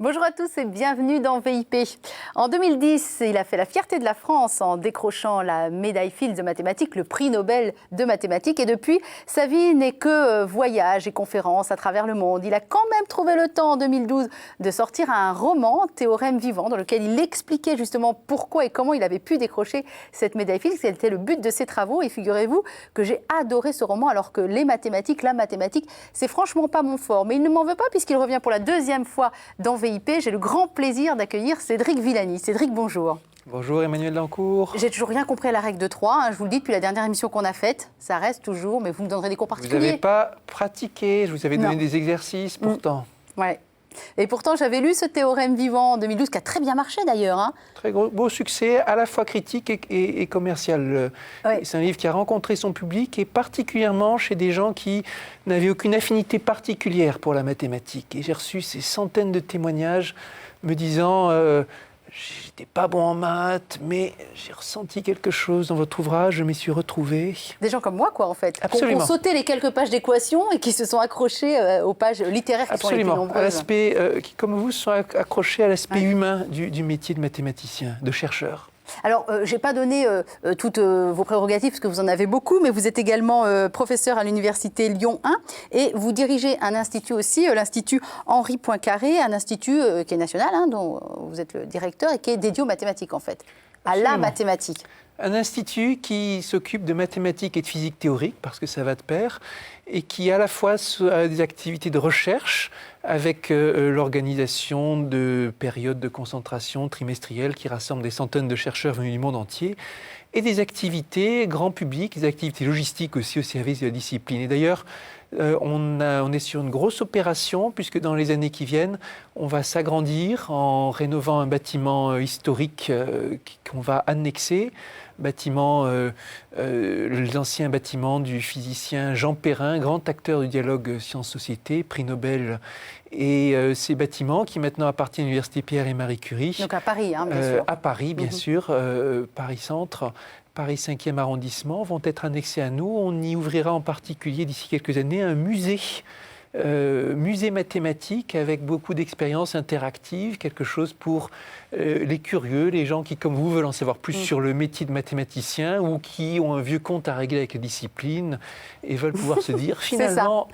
Bonjour à tous et bienvenue dans VIP. En 2010, il a fait la fierté de la France en décrochant la médaille Fields de mathématiques, le prix Nobel de mathématiques. Et depuis, sa vie n'est que voyages et conférences à travers le monde. Il a quand même trouvé le temps en 2012 de sortir un roman, Théorème vivant, dans lequel il expliquait justement pourquoi et comment il avait pu décrocher cette médaille Fields. C'était le but de ses travaux. Et figurez-vous que j'ai adoré ce roman alors que la mathématique, c'est franchement pas mon fort. Mais il ne m'en veut pas puisqu'il revient pour la deuxième fois dans VIP. J'ai le grand plaisir d'accueillir Cédric Villani. Cédric, bonjour. Bonjour Emmanuel Dancourt. J'ai toujours rien compris à la règle de 3, je vous le dis depuis la dernière émission qu'on a faite, ça reste toujours, mais vous me donnerez des cours particuliers. Vous n'avez pas pratiqué, je vous avais donné des exercices pourtant. Ouais. Et pourtant, j'avais lu ce Théorème vivant en 2012, qui a très bien marché d'ailleurs. Très beau succès, à la fois critique et commercial. C'est un livre qui a rencontré son public, et particulièrement chez des gens qui n'avaient aucune affinité particulière pour la mathématique. Et j'ai reçu ces centaines de témoignages me disant j'étais pas bon en maths, mais j'ai ressenti quelque chose dans votre ouvrage, je m'y suis retrouvé. Des gens comme moi, quoi, en fait. Absolument. Qui ont sauté les quelques pages d'équations et qui se sont accrochés aux pages littéraires qui sont les plus nombreuses. À l'aspect, qui, comme vous, se sont accrochés à l'aspect humain du métier de mathématicien, de chercheur. Alors, je n'ai pas donné toutes vos prérogatives, parce que vous en avez beaucoup, mais vous êtes également professeur à l'université Lyon 1, et vous dirigez un institut aussi, l'Institut Henri Poincaré, un institut qui est national, dont vous êtes le directeur, et qui est dédié aux mathématiques, en fait, à la mathématique. Un institut qui s'occupe de mathématiques et de physique théorique, parce que ça va de pair, et qui à la fois a des activités de recherche avec l'organisation de périodes de concentration trimestrielles qui rassemblent des centaines de chercheurs venus du monde entier, et des activités grand public, des activités logistiques aussi au service de la discipline. Et d'ailleurs, on est sur une grosse opération, puisque dans les années qui viennent, on va s'agrandir en rénovant un bâtiment historique qu'on va annexer, l'ancien bâtiment du physicien Jean Perrin, grand acteur du dialogue sciences-société, prix Nobel. Et ces bâtiments qui maintenant appartiennent à l'université Pierre et Marie Curie. Donc à Paris, bien sûr. À Paris, bien sûr, Paris-Centre. Paris 5e arrondissement, vont être annexés à nous. On y ouvrira en particulier d'ici quelques années un musée mathématique avec beaucoup d'expériences interactives, quelque chose pour les curieux, les gens qui, comme vous, veulent en savoir plus sur le métier de mathématicien ou qui ont un vieux compte à régler avec la discipline et veulent pouvoir se dire finalement,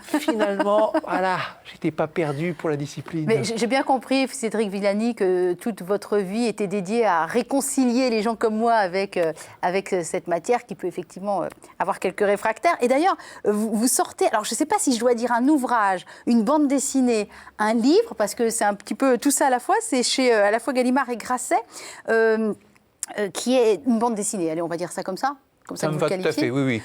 voilà, j'étais pas perdu pour la discipline. Mais j'ai bien compris, Cédric Villani, que toute votre vie était dédiée à réconcilier les gens comme moi avec cette matière qui peut effectivement avoir quelques réfractaires. Et d'ailleurs, vous sortez, alors je ne sais pas si je dois dire un ouvrage, une bande dessinée, un livre, parce que c'est un petit peu tout ça à la fois, c'est chez à la fois Gallimard et Grasset, qui est une bande dessinée, allez, on va dire ça comme ça. Comme ça me va tout à fait, oui.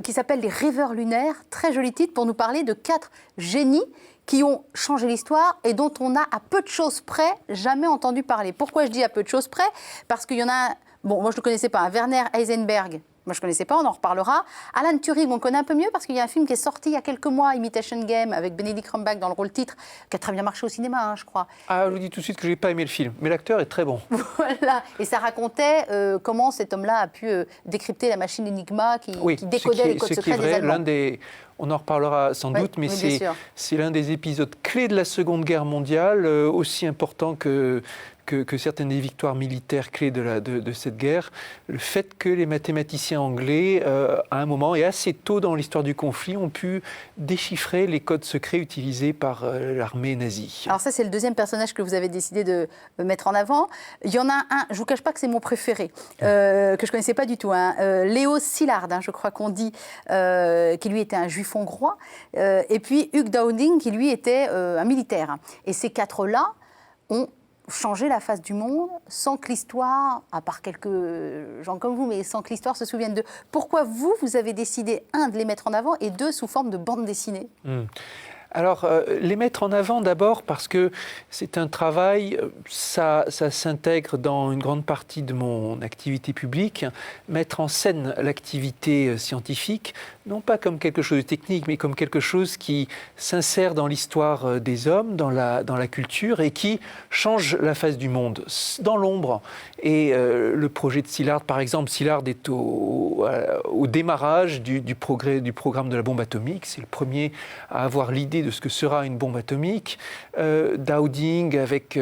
Qui s'appelle Les Rêveurs lunaires, très joli titre pour nous parler de 4 génies qui ont changé l'histoire et dont on a à peu de choses près jamais entendu parler. Pourquoi je dis à peu de choses près ? Parce qu'il y en a un, bon, moi je ne le connaissais pas, un Werner Heisenberg. Moi, je ne connaissais pas, on en reparlera. Alan Turing, on connaît un peu mieux parce qu'il y a un film qui est sorti il y a quelques mois, Imitation Game, avec Benedict Cumberbatch dans le rôle titre, qui a très bien marché au cinéma, je crois. Ah, je vous dis tout de suite que je n'ai pas aimé le film, mais l'acteur est très bon. Voilà, et ça racontait comment cet homme-là a pu décrypter la machine Enigma qui décodait les codes secrets des Allemands. On en reparlera sans doute, mais c'est l'un des épisodes clés de la Seconde Guerre mondiale, aussi important que certaines des victoires militaires clés de cette guerre, le fait que les mathématiciens anglais, à un moment et assez tôt dans l'histoire du conflit, ont pu déchiffrer les codes secrets utilisés par l'armée nazie. Alors ça, c'est le deuxième personnage que vous avez décidé de mettre en avant. Il y en a un, je ne vous cache pas que c'est mon préféré, que je ne connaissais pas du tout, Léo Szilard, je crois qu'on dit, qui lui était un juif hongrois, et puis Hugh Dowding, qui lui était un militaire. Et ces 4-là ont changer la face du monde sans que l'histoire, à part quelques gens comme vous, mais sans que l'histoire se souvienne d'eux. Pourquoi vous avez décidé, de les mettre en avant et sous forme de bande dessinée ? Alors, les mettre en avant d'abord parce que c'est un travail, ça s'intègre dans une grande partie de mon activité publique, mettre en scène l'activité scientifique, non pas comme quelque chose de technique, mais comme quelque chose qui s'insère dans l'histoire des hommes, dans la culture, et qui change la face du monde, dans l'ombre. Et le projet de Szilard, par exemple, Szilard est au démarrage du programme de la bombe atomique. C'est le premier à avoir l'idée l'idée de ce que sera une bombe atomique. Dowding, avec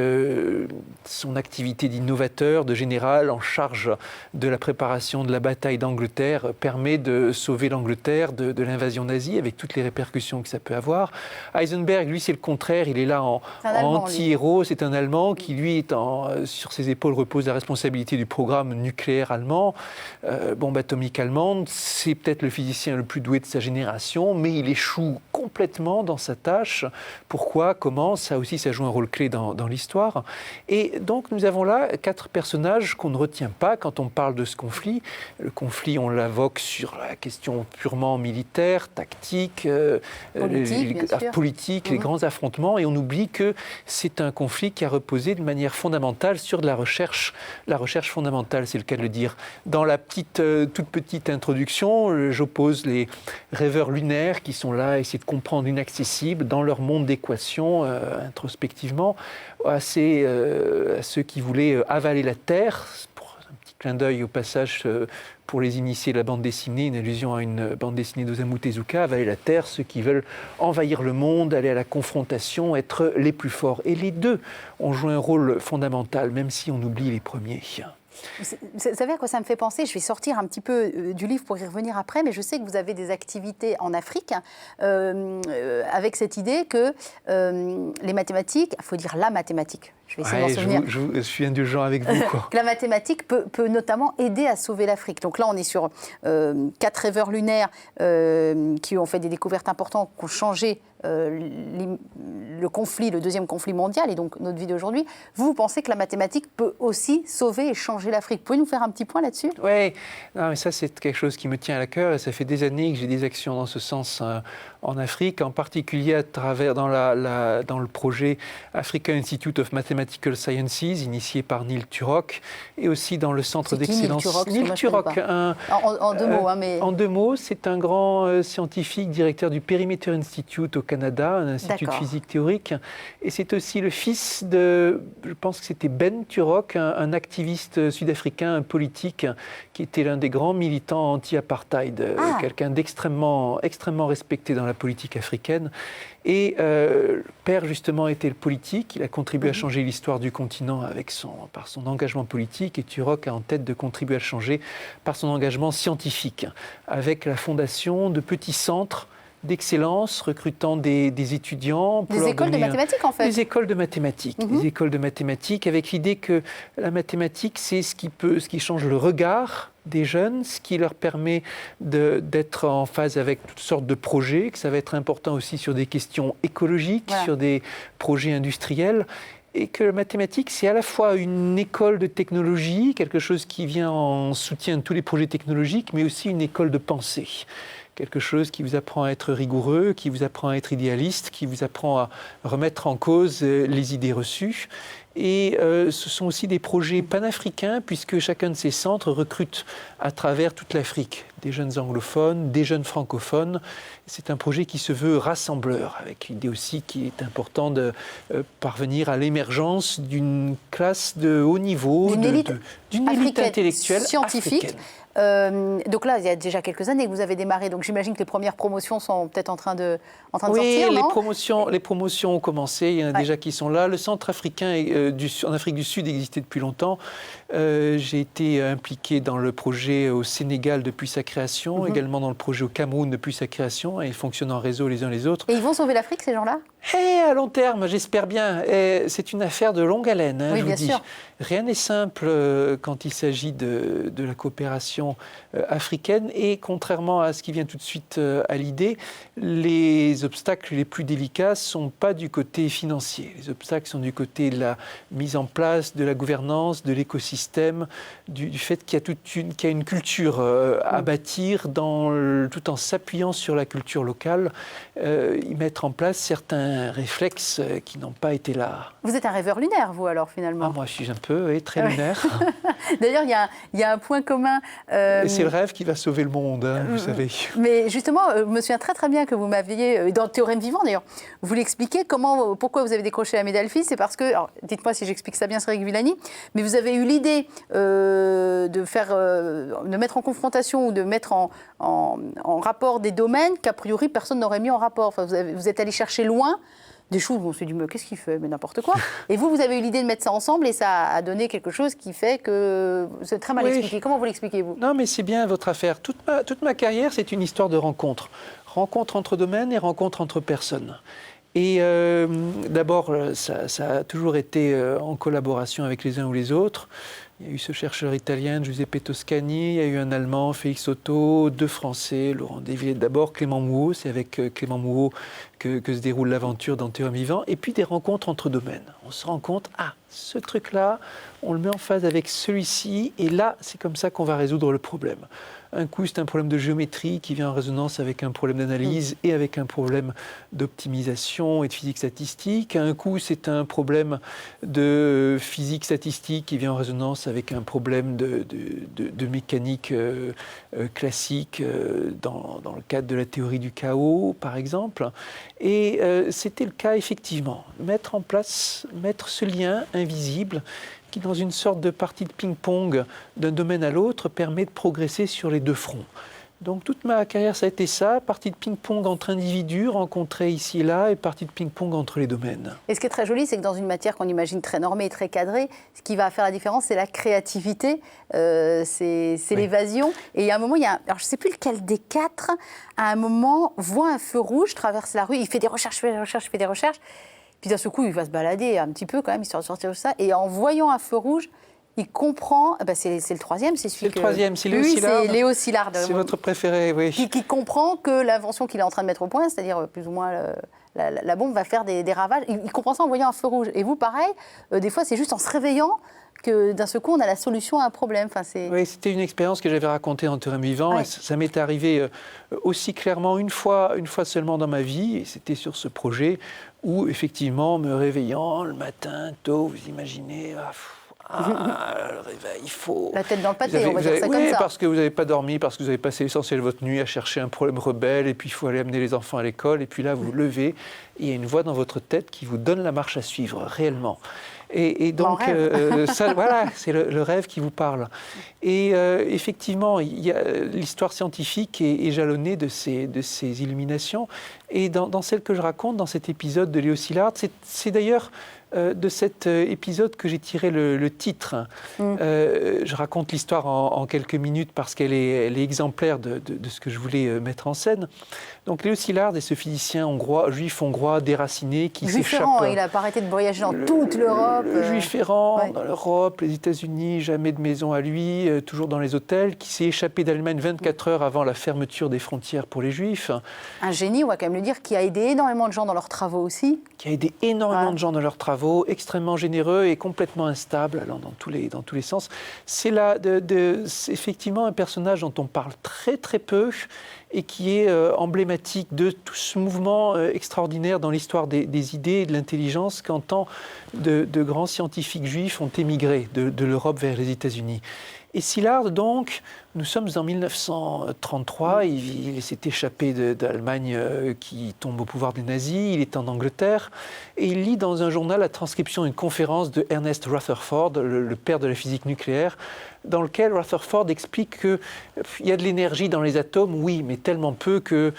son activité d'innovateur, de général en charge de la préparation de la bataille d'Angleterre, permet de sauver l'Angleterre de l'invasion nazie, avec toutes les répercussions que ça peut avoir. Heisenberg, lui, c'est le contraire. Il est là en anti-héros. C'est un Allemand qui, lui, sur ses épaules repose la responsabilité du programme nucléaire allemand, bombe atomique allemande. C'est peut-être le physicien le plus doué de sa génération, mais il échoue complètement dans sa tâche. Pourquoi? Comment? Ça aussi, ça joue un rôle clé dans l'histoire. Et donc, nous avons là 4 personnages qu'on ne retient pas quand on parle de ce conflit. Le conflit, on l'évoque sur la question purement militaire, tactique, politique, les grands affrontements, et on oublie que c'est un conflit qui a reposé de manière fondamentale sur de la recherche fondamentale, c'est le cas de le dire. Dans la toute petite introduction, j'oppose les rêveurs lunaires qui sont là à essayer de comprendre l'inaccessible dans leur monde d'équations, introspectivement, à ceux qui voulaient avaler la Terre. Pour un petit clin d'œil au passage, pour les initiés de la bande dessinée, une allusion à une bande dessinée d'Osamu Tezuka, avaler la Terre, ceux qui veulent envahir le monde, aller à la confrontation, être les plus forts. Et les deux ont joué un rôle fondamental, même si on oublie les premiers. Vous savez à quoi ça me fait penser? Je vais sortir un petit peu du livre pour y revenir après, mais je sais que vous avez des activités en Afrique avec cette idée que les mathématiques, il faut dire la mathématique. Je vais essayer de m'en souvenir. Je suis indulgent avec vous, quoi. Que la mathématique peut notamment aider à sauver l'Afrique. Donc là, on est sur 4 rêveurs lunaires qui ont fait des découvertes importantes, qui ont changé le conflit, le deuxième conflit mondial, et donc notre vie d'aujourd'hui. Vous pensez que la mathématique peut aussi sauver et changer l'Afrique? Vous pouvez nous faire un petit point là-dessus? Oui, mais ça c'est quelque chose qui me tient à cœur, et ça fait des années que j'ai des actions dans ce sens en Afrique, en particulier à travers dans le projet Africa Institute of Mathematical Sciences, initié par Neil Turok, et aussi dans le centre d'excellence. Neil Turok, en 2 mots. En 2 mots, c'est un grand scientifique, directeur du Perimeter Institute au Canada, un institut de physique théorique, et c'est aussi le fils de, je pense que c'était Ben Turok, un activiste sud-africain, un politique, qui était l'un des grands militants anti-apartheid, quelqu'un d'extrêmement respecté dans la politique africaine. Et père, justement, était le politique. Il a contribué à changer l'histoire du continent par son engagement politique. Et Turok a en tête de contribuer à le changer par son engagement scientifique, avec la fondation de petits centres d'excellence, recrutant des étudiants. Des écoles de mathématiques, en fait. Des écoles de mathématiques. Des écoles de mathématiques, avec l'idée que la mathématique, c'est ce qui change le regard des jeunes, ce qui leur permet d'être en phase avec toutes sortes de projets, que ça va être important aussi sur des questions écologiques, sur des projets industriels. Et que la mathématique, c'est à la fois une école de technologie, quelque chose qui vient en soutien de tous les projets technologiques, mais aussi une école de pensée. Quelque chose qui vous apprend à être rigoureux, qui vous apprend à être idéaliste, qui vous apprend à remettre en cause les idées reçues. Et ce sont aussi des projets panafricains, puisque chacun de ces centres recrute à travers toute l'Afrique des jeunes anglophones, des jeunes francophones. C'est un projet qui se veut rassembleur, avec l'idée aussi qu'il est important de parvenir à l'émergence d'une classe de haut niveau, d'une élite intellectuelle scientifique. Africaine. Donc là, il y a déjà quelques années que vous avez démarré, donc j'imagine que les premières promotions sont peut-être en train de sortir, non ? Oui, les promotions ont commencé, il y en a déjà qui sont là. Le centre africain en Afrique du Sud existait depuis longtemps. J'ai été impliqué dans le projet au Sénégal depuis sa création, également dans le projet au Cameroun depuis sa création, et ils fonctionnent en réseau les uns les autres. Et ils vont sauver l'Afrique, ces gens-là ? À long terme, j'espère bien. C'est une affaire de longue haleine, oui, je vous dis. Sûr. Rien n'est simple quand il s'agit de la coopération africaine. Et contrairement à ce qui vient tout de suite à l'idée, les obstacles les plus délicats ne sont pas du côté financier. Les obstacles sont du côté de la mise en place, de la gouvernance, de l'écosystème, du fait qu'il y a une culture à bâtir tout en s'appuyant sur la culture locale, y mettre en place certains réflexes qui n'ont pas été là. Vous êtes un rêveur lunaire, vous, alors, finalement ? Moi, je suis un peu très lunaire. D'ailleurs, il y a un point commun. Et c'est le rêve qui va sauver le monde, vous savez. Mais justement, je me souviens très bien que vous m'aviez, dans le Théorème vivant d'ailleurs, vous l'expliquez, pourquoi vous avez décroché la médaille Fields, c'est parce que, alors, dites-moi si j'explique ça bien, Cédric Villani, mais vous avez eu l'idée de mettre en confrontation ou de mettre en rapport des domaines qu'a priori personne n'aurait mis en rapport. Enfin, vous êtes allé chercher loin des choses où on s'est dit, mais qu'est-ce qu'il fait? Mais n'importe quoi. Et vous avez eu l'idée de mettre ça ensemble et ça a donné quelque chose qui fait que c'est très mal expliqué. Comment vous l'expliquez, vous? Non, mais c'est bien votre affaire. Toute ma carrière, c'est une histoire de rencontres. Rencontres entre domaines et rencontres entre personnes. Et d'abord, ça a toujours été en collaboration avec les uns ou les autres. Il y a eu ce chercheur italien, Giuseppe Toscani, il y a eu un Allemand, Félix Otto, 2 Français, Laurent Desvilliers, d'abord Clément Mouot, c'est avec Clément Mouot que se déroule l'aventure dans Théorème vivant, et puis des rencontres entre domaines. On se rend compte, ce truc-là, on le met en phase avec celui-ci, et là, c'est comme ça qu'on va résoudre le problème. Un coup, c'est un problème de géométrie qui vient en résonance avec un problème d'analyse et avec un problème d'optimisation et de physique statistique. Un coup, c'est un problème de physique statistique qui vient en résonance avec un problème de mécanique classique dans le cadre de la théorie du chaos, par exemple. Et c'était le cas, effectivement. Mettre ce lien invisible qui, dans une sorte de partie de ping-pong d'un domaine à l'autre, permet de progresser sur les 2 fronts. Donc toute ma carrière, ça a été ça, partie de ping-pong entre individus, rencontrés ici et là, et partie de ping-pong entre les domaines. Et ce qui est très joli, c'est que dans une matière qu'on imagine très normée et très cadrée, ce qui va faire la différence, c'est la créativité, c'est l'évasion. Et il y a un moment, alors je ne sais plus lequel des 4, à un moment, voit un feu rouge, traverse la rue, il fait des recherches, puis d'un seul coup, il va se balader un petit peu quand même, histoire de sortir de ça. Et en voyant un feu rouge, il comprend, c'est le 3e, c'est celui c'est le 3e, c'est Léo Szilard. Oui, c'est Léo Szilard. C'est votre préféré, oui. Qui comprend que l'invention qu'il est en train de mettre au point, c'est-à-dire plus ou moins la bombe va faire des ravages. Il comprend ça en voyant un feu rouge. Et vous, pareil, des fois, c'est juste en se réveillant que d'un seul coup, on a la solution à un problème. Oui, c'était une expérience que j'avais racontée en Théorème vivant. Ouais. Et ça m'est arrivé aussi clairement une fois seulement dans ma vie. Et c'était sur ce projet où, effectivement, me réveillant le matin tôt, vous imaginez... le réveil, il faut... La tête dans le pâté, on va dire ça comme ça. Parce que vous n'avez pas dormi, parce que vous avez passé l'essentiel de votre nuit à chercher un problème rebelle, et puis il faut aller amener les enfants à l'école, et puis là, vous vous levez, et il y a une voix dans votre tête qui vous donne la marche à suivre, réellement. Et donc, ça, voilà, c'est le rêve qui vous parle. Et effectivement, l'histoire scientifique est jalonnée de ces illuminations. Et dans celle que je raconte, dans cet épisode de Léo Szilard, c'est d'ailleurs de cet épisode que j'ai tiré le titre. Je raconte l'histoire en quelques minutes parce qu'elle est exemplaire de ce que je voulais mettre en scène. Donc Léo Szilard est ce physicien juif hongrois déraciné qui s'échappe... il n'a pas arrêté de voyager dans toute l'Europe. Juif errant, dans l'Europe, les États-Unis, jamais de maison à lui, toujours dans les hôtels, qui s'est échappé d'Allemagne 24 heures avant la fermeture des frontières pour les Juifs. Un génie, on va quand même le dire, qui a aidé énormément de gens dans leurs travaux aussi. Qui a aidé énormément de gens dans leurs travaux, extrêmement généreux et complètement instable, allant dans tous les sens. C'est c'est effectivement un personnage dont on parle très très peu et qui est emblématique de tout ce mouvement extraordinaire dans l'histoire des idées et de l'intelligence quand tant de grands scientifiques juifs ont émigré de l'Europe vers les États-Unis. Et Szilard, donc, nous sommes en 1933, il s'est échappé d'Allemagne qui tombe au pouvoir des nazis, il est en Angleterre, et il lit dans un journal la transcription d'une conférence de Ernest Rutherford, le père de la physique nucléaire, dans lequel Rutherford explique qu'il y a de l'énergie dans les atomes, oui, mais tellement peu que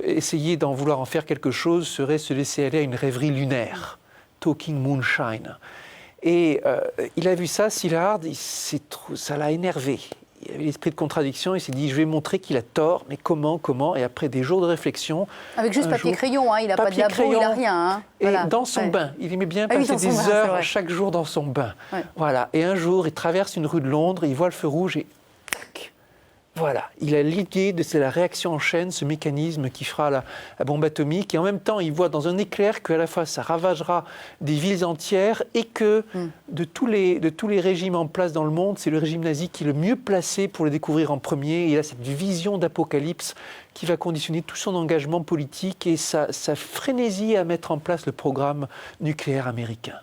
essayer d'en vouloir en faire quelque chose serait se laisser aller à une rêverie lunaire, talking moonshine. Et il a vu ça, Szilard, ça l'a énervé. Il avait l'esprit de contradiction, il s'est dit, je vais montrer qu'il a tort, mais comment? Et après des jours de réflexion... Avec juste papier-crayon, il n'a pas de labo, il n'a rien. Voilà. Et dans son bain, il aimait bien passer des heures chaque jour dans son bain. Ouais. Voilà. Et un jour, il traverse une rue de Londres, il voit le feu rouge et tac. Voilà, il a l'idée c'est la réaction en chaîne, ce mécanisme qui fera la bombe atomique. Et en même temps, il voit dans un éclair qu'à la fois ça ravagera des villes entières et que de tous les régimes en place dans le monde, c'est le régime nazi qui est le mieux placé pour le découvrir en premier. Il a cette vision d'apocalypse qui va conditionner tout son engagement politique et sa frénésie à mettre en place le programme nucléaire américain.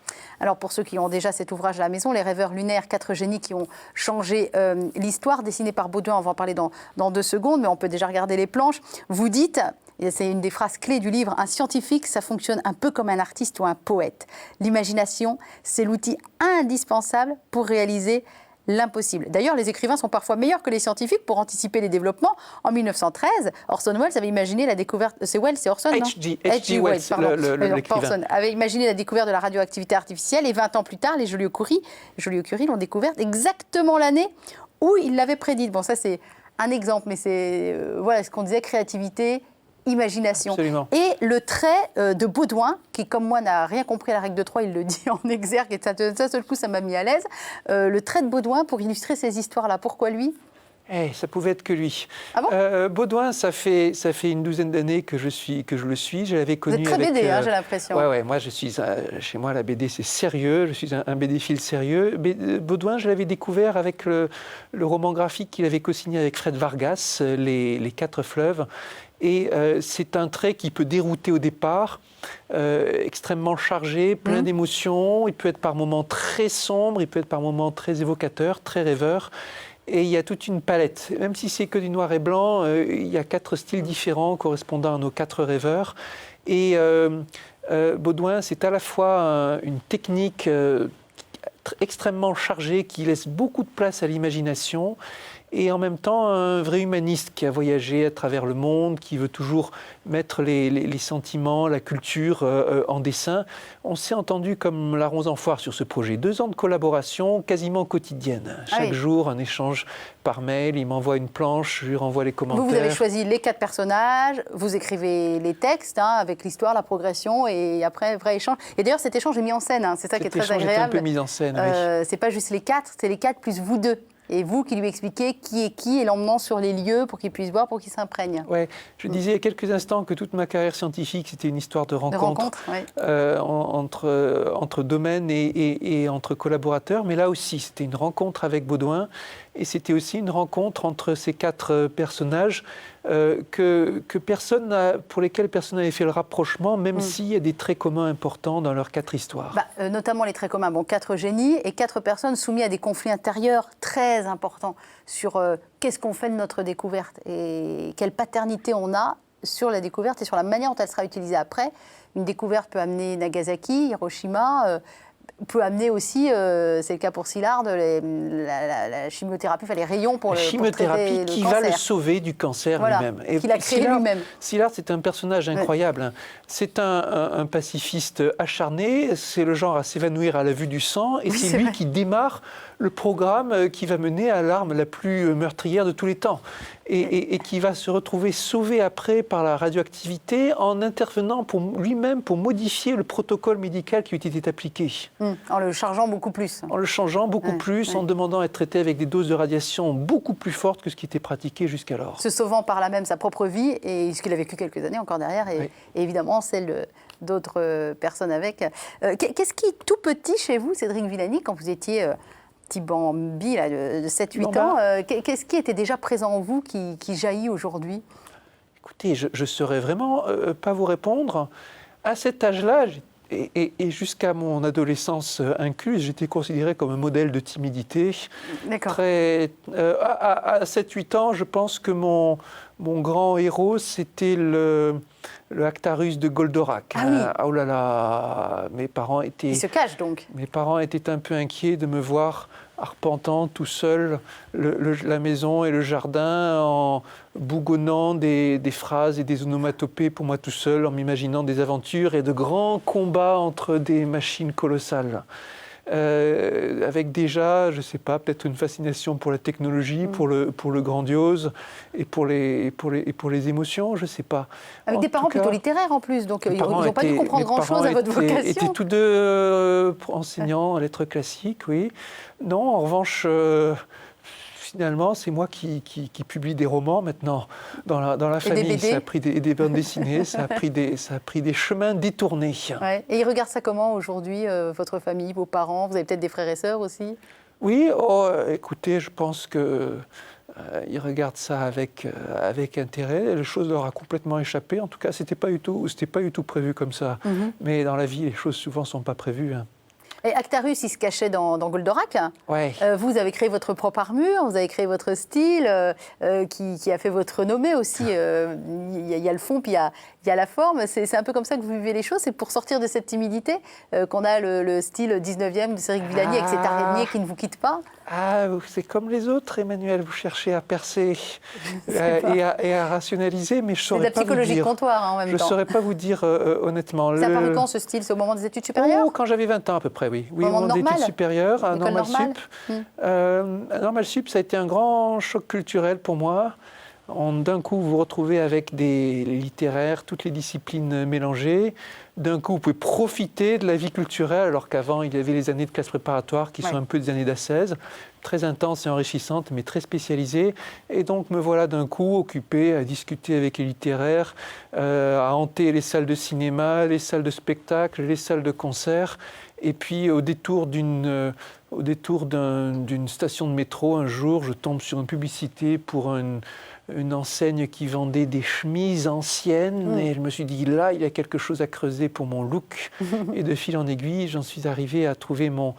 Alors pour ceux qui ont déjà cet ouvrage à la maison, Les rêveurs lunaires, 4 génies qui ont changé l'histoire, dessiné par Baudouin, on va en parler dans 2 secondes, mais on peut déjà regarder les planches. Vous dites, et c'est une des phrases clés du livre, un scientifique, ça fonctionne un peu comme un artiste ou un poète. L'imagination, c'est l'outil indispensable pour réaliser l'impossible. D'ailleurs, les écrivains sont parfois meilleurs que les scientifiques pour anticiper les développements. En 1913, Orson Welles avait imaginé la découverte... C'est Wells, c'est Orson, non H.G. Wells, l'écrivain. Avait imaginé la découverte de la radioactivité artificielle et 20 ans plus tard, les Joliot-Curie l'ont découverte exactement l'année où ils l'avaient prédite. Bon, ça c'est un exemple, mais c'est voilà ce qu'on disait, créativité, imagination. Absolument. Et le trait de Baudouin, qui comme moi n'a rien compris à la règle de 3, il le dit en exergue, et d'un seul coup ça m'a mis à l'aise, le trait de Baudouin pour illustrer ces histoires-là. Pourquoi lui ? Ça pouvait être que lui. Ah bon Baudouin, ça fait une douzaine d'années que je le suis. Je l'avais connu. Vous êtes très BD, j'ai l'impression. Ouais. Moi, chez moi, la BD, c'est sérieux. Je suis un BD-phile sérieux. Baudouin, je l'avais découvert avec le roman graphique qu'il avait co-signé avec Fred Vargas, Les Quatre Fleuves. Et c'est un trait qui peut dérouter au départ, extrêmement chargé, plein d'émotions. Il peut être par moments très sombre, il peut être par moments très évocateur, très rêveur. Et il y a toute une palette. Même si c'est que du noir et blanc, il y a 4 styles différents correspondant à nos 4 rêveurs. Et Baudouin, c'est à la fois une technique extrêmement chargée qui laisse beaucoup de place à l'imagination et en même temps un vrai humaniste qui a voyagé à travers le monde, qui veut toujours mettre les sentiments, la culture en dessin. On s'est entendu comme la rose en foire sur ce projet. 2 ans de collaboration quasiment quotidienne. Chaque jour, un échange par mail. Il m'envoie une planche, je lui renvoie les commentaires. Vous avez choisi les 4 personnages, vous écrivez les textes avec l'histoire, la progression et après, vrai échange. Et d'ailleurs, cet échange est mis en scène. C'est ça qui est très agréable. Est un peu mis en scène, oui. C'est pas juste les 4, c'est les 4 plus vous 2. Et vous qui lui expliquez qui est qui et l'emmenant sur les lieux pour qu'il puisse voir, pour qu'il s'imprègne. Oui, je disais il y a quelques instants que toute ma carrière scientifique, c'était une histoire de rencontre, entre domaines et entre collaborateurs. Mais là aussi, c'était une rencontre avec Baudouin. Et c'était aussi une rencontre entre ces 4 personnages pour lesquels personne n'avait fait le rapprochement, même s'il y a des traits communs importants dans leurs 4 histoires. Notamment les traits communs. 4 génies et 4 personnes soumises à des conflits intérieurs très importants sur qu'est-ce qu'on fait de notre découverte et quelle paternité on a sur la découverte et sur la manière dont elle sera utilisée après. Une découverte peut amener Nagasaki, Hiroshima, peut amener aussi, c'est le cas pour Szilard, la chimiothérapie, les rayons pour le cancer. La chimiothérapie qui va le sauver du cancer lui-même. Et qu'il a créé lui-même. Szilard, c'est un personnage incroyable. C'est un pacifiste acharné, c'est le genre à s'évanouir à la vue du sang, et c'est lui qui démarre le programme qui va mener à l'arme la plus meurtrière de tous les temps. Et qui va se retrouver sauvé après par la radioactivité en intervenant lui-même pour modifier le protocole médical qui lui était appliqué. En le chargeant beaucoup plus. En le changeant beaucoup plus, en demandant à être traité avec des doses de radiation beaucoup plus fortes que ce qui était pratiqué jusqu'alors. Se sauvant par là même sa propre vie et ce qu'il a vécu quelques années encore derrière et évidemment celle d'autres personnes avec. Qu'est-ce qui, tout petit chez vous, Cédric Villani, quand vous étiez... petit Bambi là, de 7-8 ans, qu'est-ce qui était déjà présent en vous qui jaillit aujourd'hui ? Écoutez, je ne saurais vraiment pas vous répondre. À cet âge-là, et jusqu'à mon adolescence incluse, j'étais considéré comme un modèle de timidité. D'accord. À 7-8 ans, je pense que mon grand héros, c'était le Actarus de Goldorak. Ah oui. Oh là là, mes parents étaient... Il se cache donc. Mes parents étaient un peu inquiets de me voir arpentant tout seul la maison et le jardin, en bougonnant des phrases et des onomatopées pour moi tout seul, en m'imaginant des aventures et de grands combats entre des machines colossales. Avec déjà, je ne sais pas, peut-être une fascination pour la technologie, pour le grandiose et pour les émotions, je ne sais pas. Avec des parents plutôt littéraires en plus, donc ils n'ont pas dû comprendre grand-chose à votre vocation. Ils étaient tous deux enseignants en lettres classiques, oui. Non, en revanche... Finalement, c'est moi qui publie des romans maintenant dans la famille. Ça a pris des bandes dessinées, ça a pris des chemins détournés. Ouais. Et ils regardent ça comment aujourd'hui, votre famille, vos parents? Vous avez peut-être des frères et sœurs aussi? Oui, écoutez, je pense que ils regardent ça avec intérêt. La chose leur a complètement échappé. En tout cas, c'était pas du tout prévu comme ça. Mais dans la vie, les choses souvent sont pas prévues. Et Actarus, il se cachait dans Goldorak. Ouais. Vous avez créé votre propre armure, vous avez créé votre style, qui a fait votre renommée aussi. Il y a le fond, puis il y a la forme. C'est un peu comme ça que vous vivez les choses. C'est pour sortir de cette timidité qu'on a le style 19e de Cédric Villani avec cette araignée qui ne vous quitte pas. Ah, c'est comme les autres, Emmanuel. Vous cherchez à percer et à rationaliser, mais je ne saurais pas vous dire. C'est de la psychologie de comptoir en même temps. Je ne saurais pas vous dire honnêtement. Ça a paru quand ce style? C'est au moment des études supérieures? Quand j'avais 20 ans à peu près, oui. Oui, au moment des études supérieures, à Normal Sup. Normal Sup, ça a été un grand choc culturel pour moi. D'un coup, vous vous retrouvez avec des littéraires, toutes les disciplines mélangées. D'un coup, vous pouvez profiter de la vie culturelle, alors qu'avant, il y avait les années de classe préparatoire qui sont un peu des années d'ascèse, très intenses et enrichissantes, mais très spécialisées. Et donc, me voilà d'un coup occupé à discuter avec les littéraires, à hanter les salles de cinéma, les salles de spectacle, les salles de concert. Et puis, au détour d'une station de métro, un jour, je tombe sur une publicité pour une enseigne qui vendait des chemises anciennes. Et je me suis dit, là, il y a quelque chose à creuser pour mon look. Et de fil en aiguille, j'en suis arrivé à trouver mon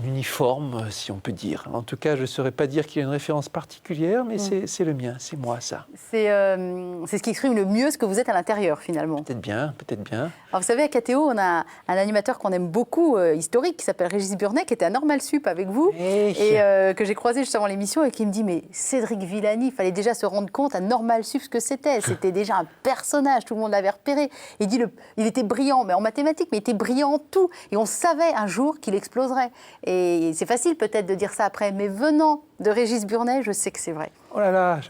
uniforme, si on peut dire. En tout cas, je ne saurais pas dire qu'il y a une référence particulière, mais c'est le mien, c'est moi, ça. C'est ce qui exprime le mieux ce que vous êtes à l'intérieur, finalement. Peut-être bien, peut-être bien. Alors, vous savez, à KTO, on a un animateur qu'on aime beaucoup, historique, qui s'appelle Régis Burnet, qui était à Normal Sup avec vous, et que j'ai croisé juste avant l'émission, et qui me dit, mais Cédric Villani, il fallait déjà se rendre compte à Normal Sup ce que c'était. C'était déjà un personnage, tout le monde l'avait repéré. Il dit, il était brillant, mais en mathématiques, mais il était brillant en tout. Et on savait un jour qu'il exploserait. Et c'est facile peut-être de dire ça après, mais venant de Régis Burnet, je sais que c'est vrai. Oh là là,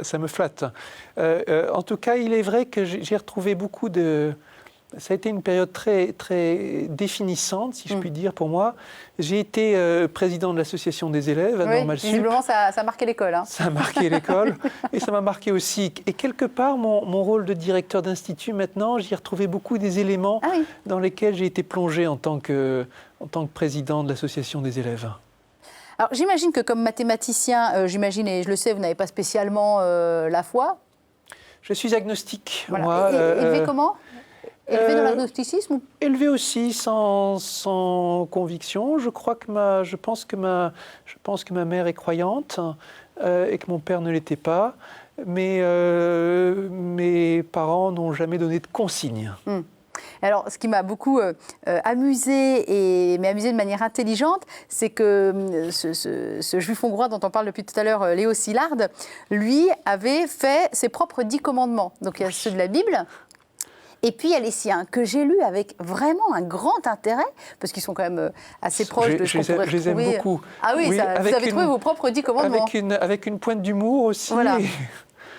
ça me flatte. En tout cas, il est vrai que j'ai retrouvé beaucoup de... Ça a été une période très, très définissante, si je puis dire, pour moi. J'ai été président de l'association des élèves à Normal Sup. Visiblement, ça a marqué l'école. Hein. Ça a marqué l'école et ça m'a marqué aussi. Et quelque part, mon rôle de directeur d'institut, maintenant, j'y ai retrouvé beaucoup des éléments dans lesquels j'ai été plongé en tant que président de l'association des élèves. Alors, j'imagine que comme mathématicien, j'imagine, et je le sais, vous n'avez pas spécialement la foi. Je suis agnostique. Voilà. Moi, élevé comment ? Élevé dans l'agnosticisme? Élevé aussi sans conviction. Je pense que ma mère est croyante et que mon père ne l'était pas. Mais mes parents n'ont jamais donné de consignes. Alors, ce qui m'a beaucoup amusé, mais amusé de manière intelligente, c'est que ce juif hongrois dont on parle depuis tout à l'heure, Léo Szilard, lui avait fait ses propres 10 commandements. Donc, il y a ceux de la Bible. Et puis, il y a les siens, que j'ai lus avec vraiment un grand intérêt, parce qu'ils sont quand même assez proches de ce qu'on pourrait retrouver. Je les aime beaucoup. Ah oui, vous avez trouvé vos propres 10 commandements. Avec une pointe d'humour aussi. Voilà.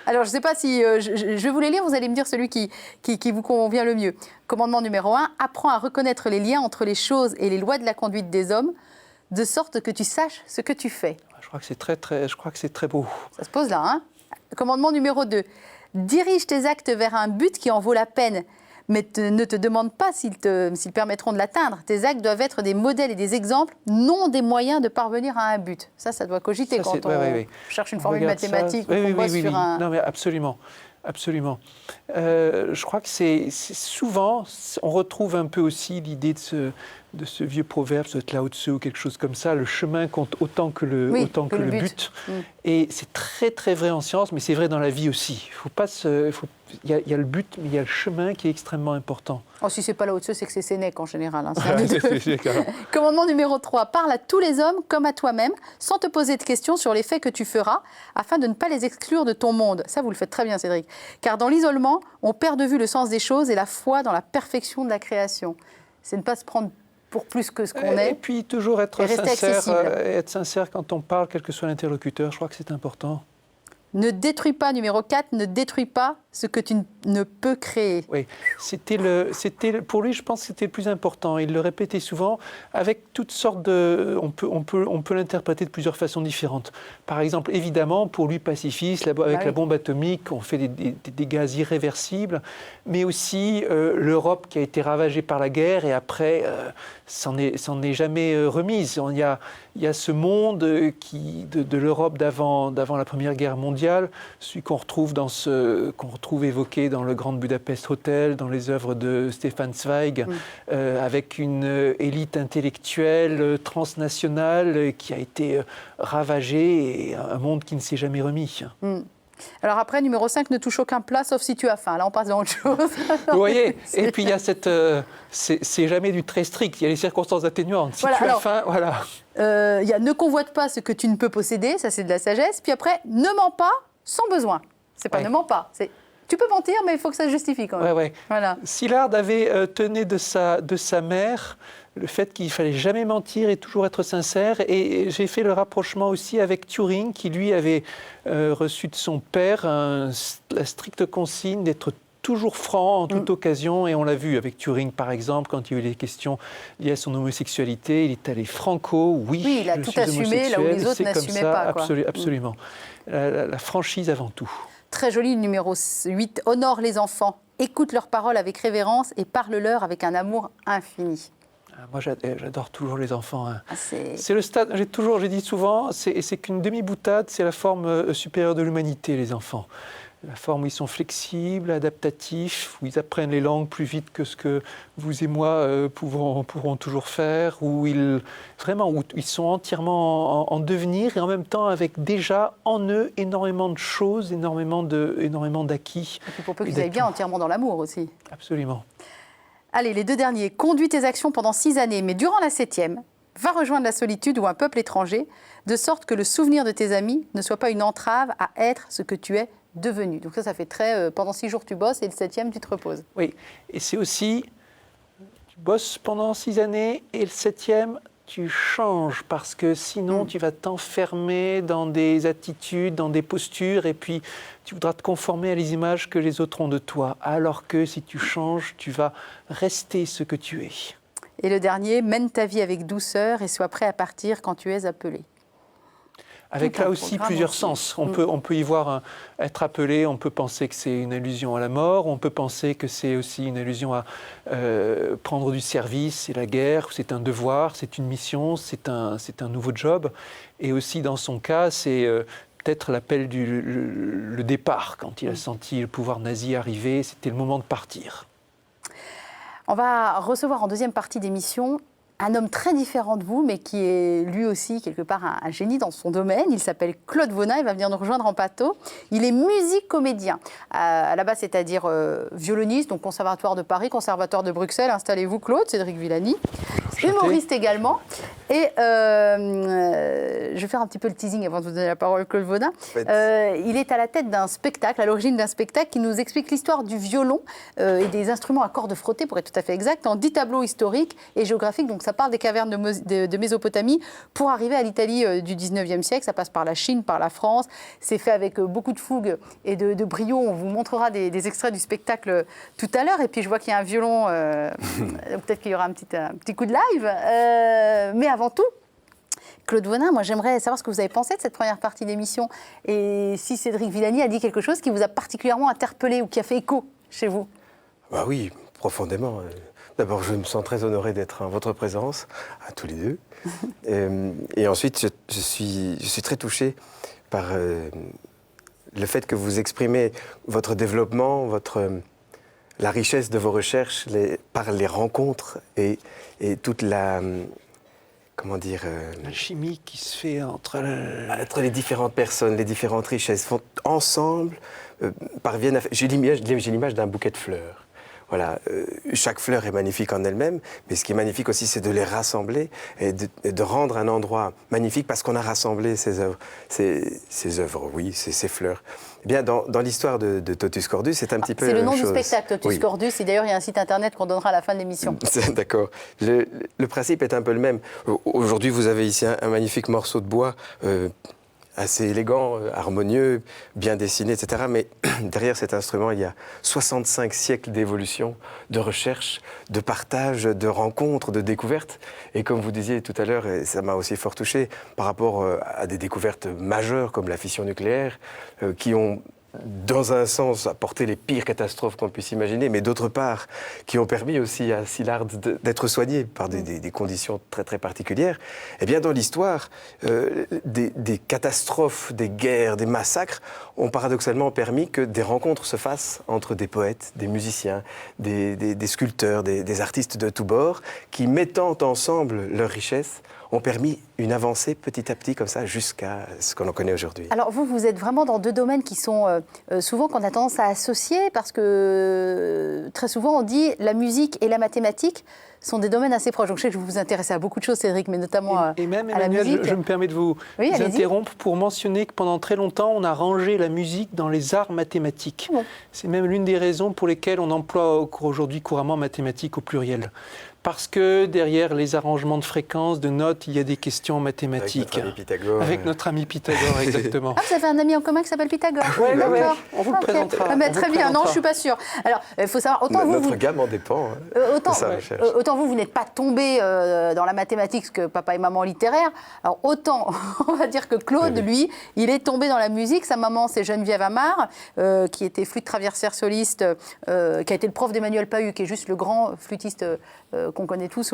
Alors, je ne sais pas si... je vais vous les lire, vous allez me dire celui qui vous convient le mieux. Commandement numéro 1, apprends à reconnaître les liens entre les choses et les lois de la conduite des hommes, de sorte que tu saches ce que tu fais. Je crois que c'est très beau. Ça se pose là, hein. Commandement numéro 2, dirige tes actes vers un but qui en vaut la peine, mais ne te demande pas s'ils permettront de l'atteindre. Tes actes doivent être des modèles et des exemples, non des moyens de parvenir à un but. Ça doit cogiter quand on cherche une formule mathématique ou qu'on bosse sur un... Non, mais absolument. Absolument. Je crois que c'est souvent, on retrouve un peu aussi l'idée de ce vieux proverbe, ce Lao Tzu ou quelque chose comme ça, le chemin compte autant que le but. Et c'est très très vrai en science, mais c'est vrai dans la vie aussi. Il y a le but, mais il y a le chemin qui est extrêmement important. Oh, si c'est pas Lao Tzu, c'est que c'est Sénèque en général. Hein. Commandement numéro 3, parle à tous les hommes comme à toi-même, sans te poser de questions sur les faits que tu feras, afin de ne pas les exclure de ton monde. Ça, vous le faites très bien, Cédric. Car dans l'isolement, on perd de vue le sens des choses et la foi dans la perfection de la création. C'est ne pas se prendre pour plus que ce qu'on est. Et puis toujours être sincère quand on parle, quel que soit l'interlocuteur. Je crois que c'est important. Ne détruis pas, numéro 4, ne détruis pas ce que tu ne peux créer. Oui, pour lui, je pense que c'était le plus important. Il le répétait souvent avec toutes sortes de... On peut l'interpréter de plusieurs façons différentes. Par exemple, évidemment, pour lui, pacifiste, avec la bombe atomique, on fait des gaz irréversibles, mais aussi l'Europe qui a été ravagée par la guerre et après, s'en est jamais remise. Il il y a ce monde de l'Europe d'avant la Première Guerre mondiale, celui qu'on retrouve évoqué dans le Grand Budapest Hotel, dans les œuvres de Stefan Zweig, avec une élite intellectuelle transnationale qui a été ravagée et un monde qui ne s'est jamais remis. Alors après, numéro 5 ne touche aucun plat, sauf si tu as faim. Là, on passe dans autre chose. Vous voyez, et puis il y a cette... c'est jamais du très strict, il y a les circonstances atténuantes. Si tu as faim, voilà. Il y a ne convoite pas ce que tu ne peux posséder, ça c'est de la sagesse. Puis après, ne mens pas sans besoin. C'est pas ne mens pas, c'est... Tu peux mentir, mais il faut que ça se justifie quand même. Ouais. Voilà. Szilard avait tenu de sa mère le fait qu'il ne fallait jamais mentir et toujours être sincère. Et j'ai fait le rapprochement aussi avec Turing, qui lui avait reçu de son père la stricte consigne d'être toujours franc en toute occasion. Et on l'a vu avec Turing, par exemple, quand il y a eu les questions liées à son homosexualité, il est allé franco, oui, il a tout assumé là où les autres n'assumaient pas. Absolument. La franchise avant tout. Très joli, le numéro 8, honore les enfants, écoute leurs paroles avec révérence et parle-leur avec un amour infini. Moi, j'adore toujours les enfants. Hein. C'est le stade, j'ai dit souvent, c'est qu'une demi-boutade, c'est la forme supérieure de l'humanité, les enfants. La forme où ils sont flexibles, adaptatifs, où ils apprennent les langues plus vite que ce que vous et moi pourront toujours faire, où ils sont entièrement en devenir et en même temps avec déjà en eux énormément de choses, énormément d'acquis. Et puis pour peu qu'ils aillent bien entièrement dans l'amour aussi. Absolument. Allez, les deux derniers. Conduis tes actions pendant 6 années, mais durant la 7e, va rejoindre la solitude ou un peuple étranger, de sorte que le souvenir de tes amis ne soit pas une entrave à être ce que tu es devenu. Donc ça fait très... pendant 6 jours, tu bosses et le 7e, tu te reposes. Oui, et c'est aussi... Tu bosses pendant 6 années et le 7e, tu changes parce que sinon, tu vas t'enfermer dans des attitudes, dans des postures et puis tu voudras te conformer à les images que les autres ont de toi. Alors que si tu changes, tu vas rester ce que tu es. Et le dernier, mène ta vie avec douceur et sois prêt à partir quand tu es appelé. Avec là aussi plusieurs sens. On peut y voir être appelé, on peut penser que c'est une allusion à la mort, on peut penser que c'est aussi une allusion à prendre du service, c'est la guerre, c'est un devoir, c'est une mission, c'est un nouveau job. Et aussi dans son cas, c'est peut-être l'appel le départ, quand il a senti le pouvoir nazi arriver, c'était le moment de partir. On va recevoir en deuxième partie d'émission un homme très différent de vous, mais qui est lui aussi quelque part un génie dans son domaine. Il s'appelle Claude Vonin, il va venir nous rejoindre en plateau. Il est musicomédien, à la base, c'est-à-dire violoniste, donc Conservatoire de Paris, Conservatoire de Bruxelles. Installez-vous Claude, Cédric Villani. Humoriste également. Et je vais faire un petit peu le teasing avant de vous donner la parole, Claude Vonin. Il est à la tête d'un spectacle, à l'origine d'un spectacle qui nous explique l'histoire du violon et des instruments à cordes frottées, pour être tout à fait exact, en 10 tableaux historiques et géographiques. Donc ça part des cavernes de Mésopotamie pour arriver à l'Italie du 19e siècle. Ça passe par la Chine, par la France. C'est fait avec beaucoup de fougue et de brio. On vous montrera des extraits du spectacle tout à l'heure. Et puis je vois qu'il y a un violon. Peut-être qu'il y aura un petit coup de live. Mais avant tout, Claude Vonin, moi j'aimerais savoir ce que vous avez pensé de cette première partie d'émission. Et si Cédric Villani a dit quelque chose qui vous a particulièrement interpellé ou qui a fait écho chez vous. Bah oui, profondément. D'abord, je me sens très honoré d'être en votre présence, à tous les deux. Et ensuite, je suis très touché par le fait que vous exprimez votre développement, la richesse de vos recherches par les rencontres et toute la... Comment dire la chimie qui se fait entre les différentes personnes, les différentes richesses, font ensemble, parviennent à... J'ai l'image d'un bouquet de fleurs. Voilà, chaque fleur est magnifique en elle-même, mais ce qui est magnifique aussi, c'est de les rassembler et de rendre un endroit magnifique parce qu'on a rassemblé ces œuvres, ces fleurs. Eh bien, dans l'histoire de Totus Cordus, c'est un petit peu la même chose. C'est le nom du spectacle, Totus Cordus, et d'ailleurs, il y a un site internet qu'on donnera à la fin de l'émission. D'accord. Le principe est un peu le même. Aujourd'hui, vous avez ici un magnifique morceau de bois assez élégant, harmonieux, bien dessiné, etc. Mais derrière cet instrument, il y a 65 siècles d'évolution, de recherche, de partage, de rencontres, de découvertes. Et comme vous disiez tout à l'heure, et ça m'a aussi fort touché, par rapport à des découvertes majeures comme la fission nucléaire, qui ont dans un sens, apporté les pires catastrophes qu'on puisse imaginer, mais d'autre part, qui ont permis aussi à Szilárd d'être soigné par des conditions très, très particulières. Eh bien, dans l'histoire, des catastrophes, des guerres, des massacres ont paradoxalement permis que des rencontres se fassent entre des poètes, des musiciens, des sculpteurs, des artistes de tous bords, qui, mettant ensemble leurs richesses, ont permis une avancée petit à petit comme ça jusqu'à ce qu'on en connaît aujourd'hui. Alors vous êtes vraiment dans deux domaines qui sont souvent qu'on a tendance à associer parce que très souvent on dit la musique et la mathématique sont des domaines assez proches. Donc je sais que je vous intéressez à beaucoup de choses, Cédric, mais notamment à la musique. Je me permets de vous interrompre pour mentionner que pendant très longtemps, on a rangé la musique dans les arts mathématiques. Bon. C'est même l'une des raisons pour lesquelles on emploie aujourd'hui couramment mathématiques au pluriel. Parce que derrière les arrangements de fréquences, de notes, il y a des questions mathématiques. Avec notre ami Pythagore. Avec notre ami Pythagore, exactement. Ah, vous avez un ami en commun qui s'appelle Pythagore. Oui, on vous le présentera. Ah, mais très bien, non, je ne suis pas sûre. Alors, il faut savoir, autant notre gamme en dépend autant vous n'êtes pas tombé dans la mathématique, parce que papa et maman littéraires. Alors, autant, on va dire que Claude, lui, il est tombé dans la musique. Sa maman, c'est Geneviève Amar, qui était flûte traversière soliste, qui a été le prof d'Emmanuel Pahud, qui est juste le grand flûtiste qu'on connaît tous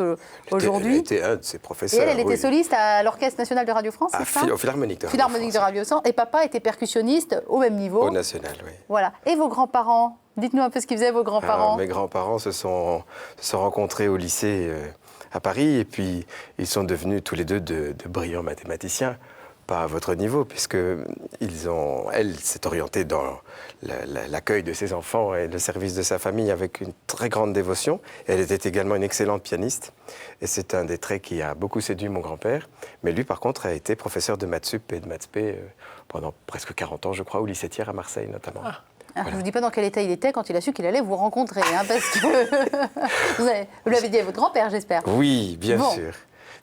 aujourd'hui. Elle était un de ses professeurs. Et elle était soliste à l'Orchestre National de Radio France, c'est ça ? Au Philharmonique de Radio France. Philharmonique de Radio France. Et papa était percussionniste au même niveau. Au national, oui. Voilà. Et vos grands-parents ? Dites-nous un peu ce qu'ils faisaient, vos grands-parents. Mes grands-parents se sont rencontrés au lycée à Paris, et puis ils sont devenus tous les deux de brillants mathématiciens. Pas à votre niveau, puisque elle s'est orientée dans l'accueil de ses enfants et le service de sa famille avec une très grande dévotion. Elle était également une excellente pianiste, et c'est un des traits qui a beaucoup séduit mon grand-père. Mais lui, par contre, a été professeur de maths sup et de maths spé pendant presque 40 ans, je crois, au lycée Thiers à Marseille notamment. Ah. Voilà. Je ne vous dis pas dans quel état il était quand il a su qu'il allait vous rencontrer, hein, parce que vous l'avez dit à votre grand-père, j'espère. Oui, bien sûr.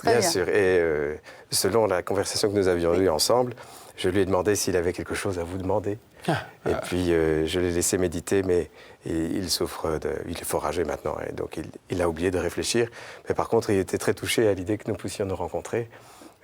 Bien sûr. Et selon la conversation que nous avions eue ensemble, je lui ai demandé s'il avait quelque chose à vous demander. Et puis, je l'ai laissé méditer, mais il souffre il est fort âgé maintenant, et donc il a oublié de réfléchir. Mais par contre, il était très touché à l'idée que nous puissions nous rencontrer.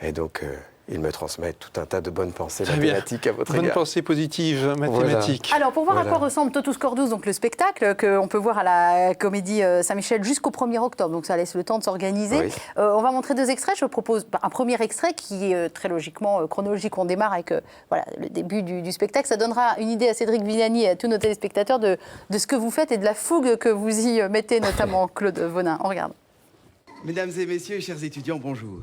Et donc, il me transmet tout un tas de bonnes pensées mathématiques à votre égard. Bonnes pensées positives mathématiques. Voilà. Alors, pour voir à quoi ressemble Totus Cordus, donc le spectacle qu'on peut voir à la Comédie Saint-Michel jusqu'au 1er octobre, donc ça laisse le temps de s'organiser. Oui. On va montrer deux extraits. Je propose un premier extrait qui est très logiquement chronologique. On démarre avec le début du spectacle. Ça donnera une idée à Cédric Villani et à tous nos téléspectateurs de ce que vous faites et de la fougue que vous y mettez, notamment Claude Vonin. On regarde. Mesdames et messieurs, chers étudiants, bonjour.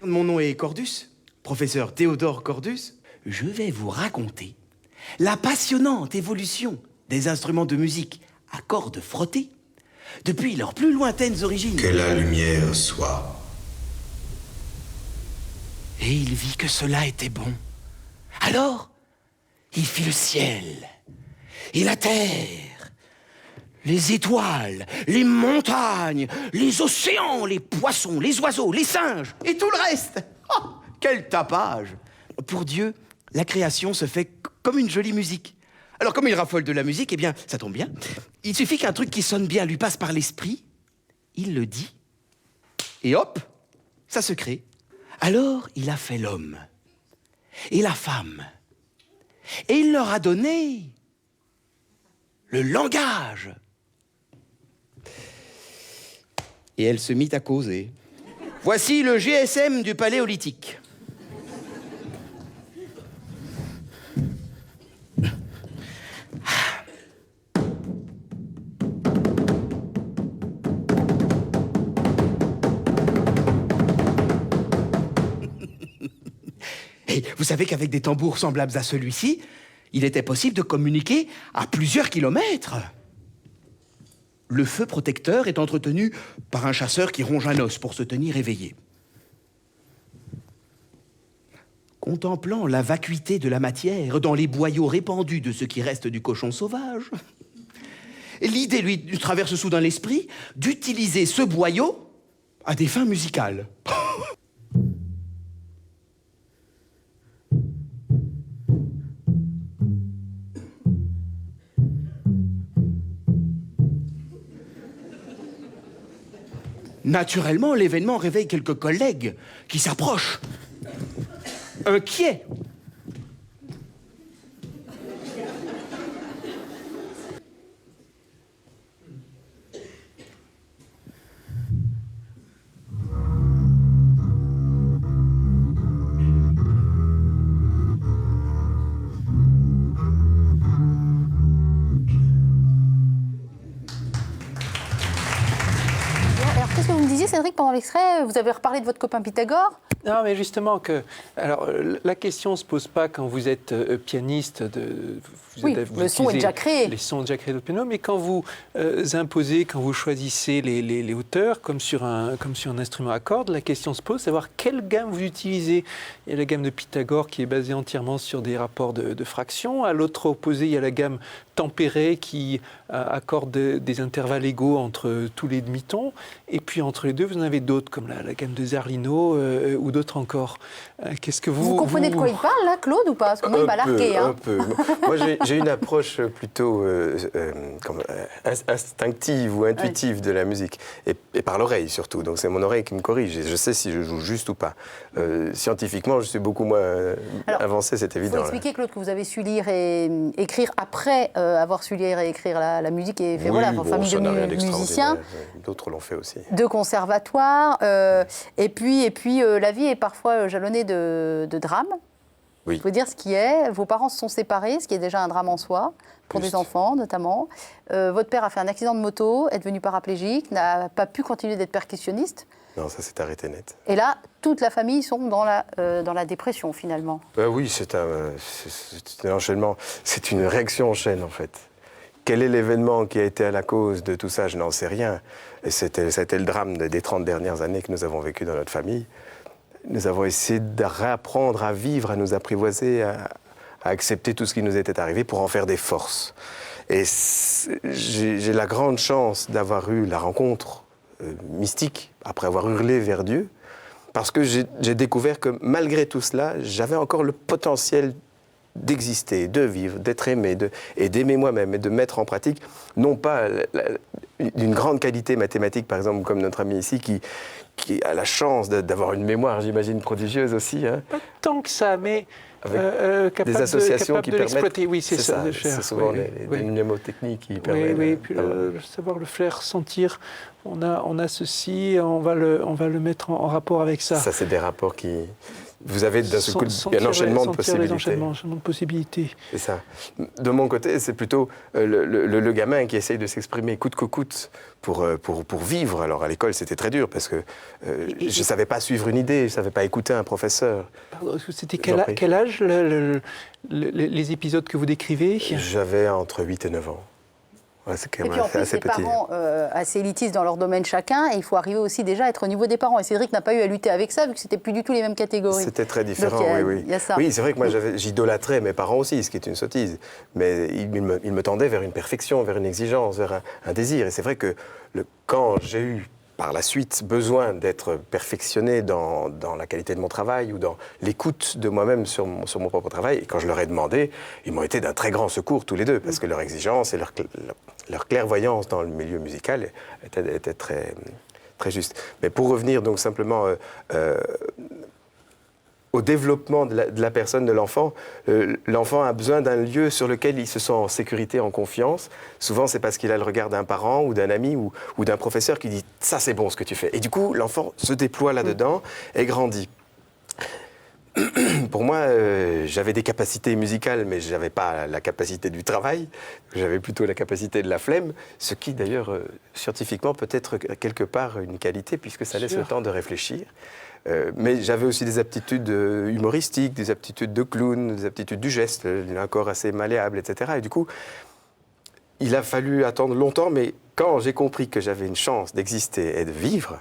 Mon nom est Cordus, professeur Théodore Cordus. Je vais vous raconter la passionnante évolution des instruments de musique à cordes frottées depuis leurs plus lointaines origines. Que la lumière soit. Et il vit que cela était bon. Alors, il fit le ciel et la terre, les étoiles, les montagnes, les océans, les poissons, les oiseaux, les singes et tout le reste. Oh, quel tapage! Pour Dieu, la création se fait comme une jolie musique. Alors, comme il raffole de la musique, eh bien, ça tombe bien. Il suffit qu'un truc qui sonne bien lui passe par l'esprit, il le dit, et hop, ça se crée. Alors, il a fait l'homme et la femme, et il leur a donné le langage. Et elle se mit à causer. Voici le GSM du Paléolithique. Et vous savez qu'avec des tambours semblables à celui-ci, il était possible de communiquer à plusieurs kilomètres. Le feu protecteur est entretenu par un chasseur qui ronge un os pour se tenir éveillé. Contemplant la vacuité de la matière dans les boyaux répandus de ce qui reste du cochon sauvage, l'idée lui traverse soudain l'esprit d'utiliser ce boyau à des fins musicales. Naturellement, l'événement réveille quelques collègues qui s'approchent, inquiets. Qu'est-ce que vous me disiez, Cédric, pendant l'extrait? Vous avez reparlé de votre copain Pythagore? Non, mais justement, alors, la question ne se pose pas quand vous êtes pianiste. Vous le son est déjà créé. Les sons sont déjà créés au piano, mais quand vous imposez, quand vous choisissez les hauteurs, comme sur un instrument à cordes, la question se pose, savoir quelle gamme vous utilisez. Il y a la gamme de Pythagore qui est basée entièrement sur des rapports de fractions. À l'autre opposé, il y a la gamme tempérée qui accorde des intervalles égaux entre tous les demi-tons. Et puis entre les deux, vous en avez d'autres, comme la gamme de Zarlino ou d'autres encore. Qu'est-ce que Vous comprenez de quoi il parle, là, Claude, ou pas? Parce que moi, il m'a largué. Un peu. Moi, j'ai une approche plutôt instinctive ou intuitive de la musique, et par l'oreille surtout. Donc c'est mon oreille qui me corrige, et je sais si je joue juste ou pas. Scientifiquement, je suis beaucoup moins avancé, c'est évident. Il faut expliquer, Claude, que vous avez su lire et écrire après avoir su lire et écrire la musique, et fait, voilà, votre famille de musiciens. D'autres l'ont fait aussi. De conservatoire, et puis la vie est parfois jalonnée de drames. Oui. Il faut dire ce qui est. Vos parents se sont séparés, ce qui est déjà un drame en soi, pour des enfants notamment. Votre père a fait un accident de moto, est devenu paraplégique, n'a pas pu continuer d'être percussionniste. Non, ça s'est arrêté net. Et là, toute la famille sont dans la dépression, finalement. Oui, c'est un enchaînement. C'est une réaction en chaîne, en fait. Quel est l'événement qui a été à la cause de tout ça? Je n'en sais rien. Et c'était le drame des 30 dernières années que nous avons vécu dans notre famille. Nous avons essayé de réapprendre à vivre, à nous apprivoiser, à accepter tout ce qui nous était arrivé pour en faire des forces. Et j'ai la grande chance d'avoir eu la rencontre mystique, après avoir hurlé vers Dieu, parce que j'ai découvert que malgré tout cela, j'avais encore le potentiel d'exister, de vivre, d'être aimé, et d'aimer moi-même, et de mettre en pratique, non pas d'une grande qualité mathématique, par exemple, comme notre ami ici, qui a la chance d'avoir une mémoire, j'imagine, prodigieuse aussi. Hein. Pas tant que ça, mais des associations qui permettent... Oui, c'est ça. C'est souvent les mnémotechniques qui permettent... Oui, puis savoir le faire sentir. On a ceci, on va le mettre en rapport avec ça. Ça, c'est des rapports qui... Vous avez d'un seul coup un enchaînement de possibilités. C'est ça. De mon côté, c'est plutôt le gamin qui essaye de s'exprimer coûte que coûte pour vivre. Alors à l'école, c'était très dur parce que je ne savais pas suivre une idée, je ne savais pas écouter un professeur. Pardon, c'était quel âge les épisodes que vous décrivez? J'avais entre 8 et 9 ans. Ouais, c'est quand même assez petit. Les parents assez élitistes dans leur domaine chacun, et il faut arriver aussi déjà à être au niveau des parents. Et Cédric n'a pas eu à lutter avec ça, vu que c'était plus du tout les mêmes catégories. C'était très différent, oui. Il y a ça. Oui, c'est vrai que moi j'idolâtrais mes parents aussi, ce qui est une sottise. Mais ils me tendaient vers une perfection, vers une exigence, vers un désir. Et c'est vrai que quand j'ai eu par la suite besoin d'être perfectionné dans la qualité de mon travail ou dans l'écoute de moi-même sur mon propre travail, et quand je leur ai demandé, ils m'ont été d'un très grand secours tous les deux, parce que leur exigence et leur clairvoyance dans le milieu musical était très, très juste. Mais pour revenir donc simplement au développement de la personne, de l'enfant, l'enfant a besoin d'un lieu sur lequel il se sent en sécurité, en confiance. Souvent, c'est parce qu'il a le regard d'un parent ou d'un ami ou d'un professeur qui dit « ça, c'est bon ce que tu fais ». Et du coup, l'enfant se déploie là-dedans et grandit. Pour moi, j'avais des capacités musicales, mais je n'avais pas la capacité du travail. J'avais plutôt la capacité de la flemme, ce qui, d'ailleurs, scientifiquement, peut être quelque part une qualité, puisque ça laisse le temps de réfléchir. Mais j'avais aussi des aptitudes humoristiques, des aptitudes de clown, des aptitudes du geste, un corps assez malléable, etc. Et du coup, il a fallu attendre longtemps, mais quand j'ai compris que j'avais une chance d'exister et de vivre,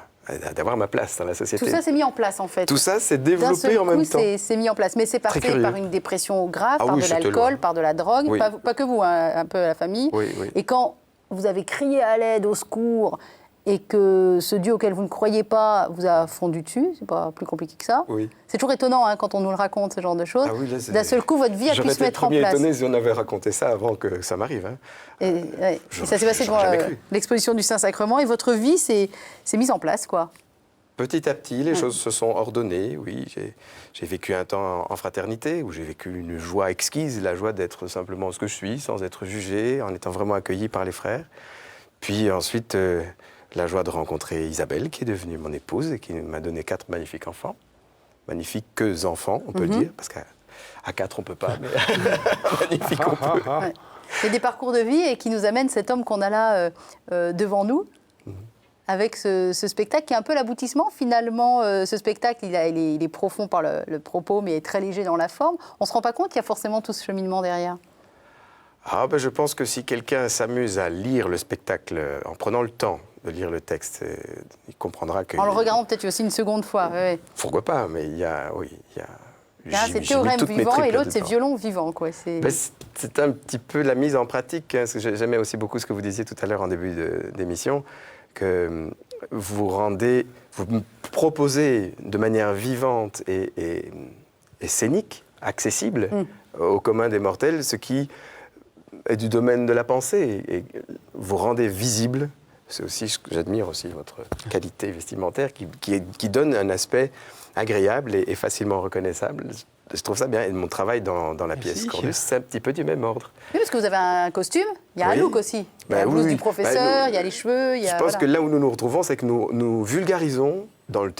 d'avoir ma place dans la société. Tout ça s'est mis en place, en fait. Tout ça s'est développé en même temps. C'est mis en place. Mais c'est passé par une dépression grave, par de l'alcool, par de la drogue, oui. pas que vous, hein, un peu la famille. Oui. Et quand vous avez crié à l'aide, au secours, et que ce Dieu auquel vous ne croyez pas vous a fondu dessus, c'est pas plus compliqué que ça. Oui. C'est toujours étonnant hein, quand on nous le raconte, ce genre de choses. Ah oui, d'un seul coup, votre vie a pu se mettre en place. J'aurais été étonné si on avait raconté ça avant que ça m'arrive. Hein. Et ça s'est passé devant l'exposition du Saint-Sacrement, et votre vie s'est mise en place, quoi. Petit à petit, les choses se sont ordonnées, oui. J'ai vécu un temps en fraternité, où j'ai vécu une joie exquise, la joie d'être simplement ce que je suis, sans être jugé, en étant vraiment accueilli par les frères. Puis ensuite... la joie de rencontrer Isabelle, qui est devenue mon épouse et qui m'a donné 4 magnifiques enfants. Magnifiques enfants, on peut le dire, parce qu'à 4, on ne peut pas, mais magnifiques, on peut. Ouais. Il y a des parcours de vie et qui nous amènent cet homme qu'on a là devant nous, avec ce spectacle qui est un peu l'aboutissement. Finalement, ce spectacle, il est profond par le propos, mais très léger dans la forme. On ne se rend pas compte qu'il y a forcément tout ce cheminement derrière. Je pense que si quelqu'un s'amuse à lire le spectacle en prenant le temps de lire le texte, il comprendra que... En le regardant peut-être aussi une seconde fois. Oui. Pourquoi pas, mais il y a... C'est théorème vivant et l'autre, c'est violon vivant. C'est un petit peu la mise en pratique. Parce que j'aimais aussi beaucoup ce que vous disiez tout à l'heure en début d'émission, que vous proposez de manière vivante et scénique, accessible au commun des mortels, ce qui est du domaine de la pensée. Et vous rendez visible, c'est aussi ce que j'admire aussi, votre qualité vestimentaire, qui donne un aspect agréable et facilement reconnaissable. Je trouve ça bien. Et mon travail dans la pièce Cordus, c'est un petit peu du même ordre. Oui, parce que vous avez un costume, il y a un look aussi. Il y a la blouse du professeur, il y a les cheveux. Je pense que là où nous nous retrouvons, c'est que nous vulgarisons, dans le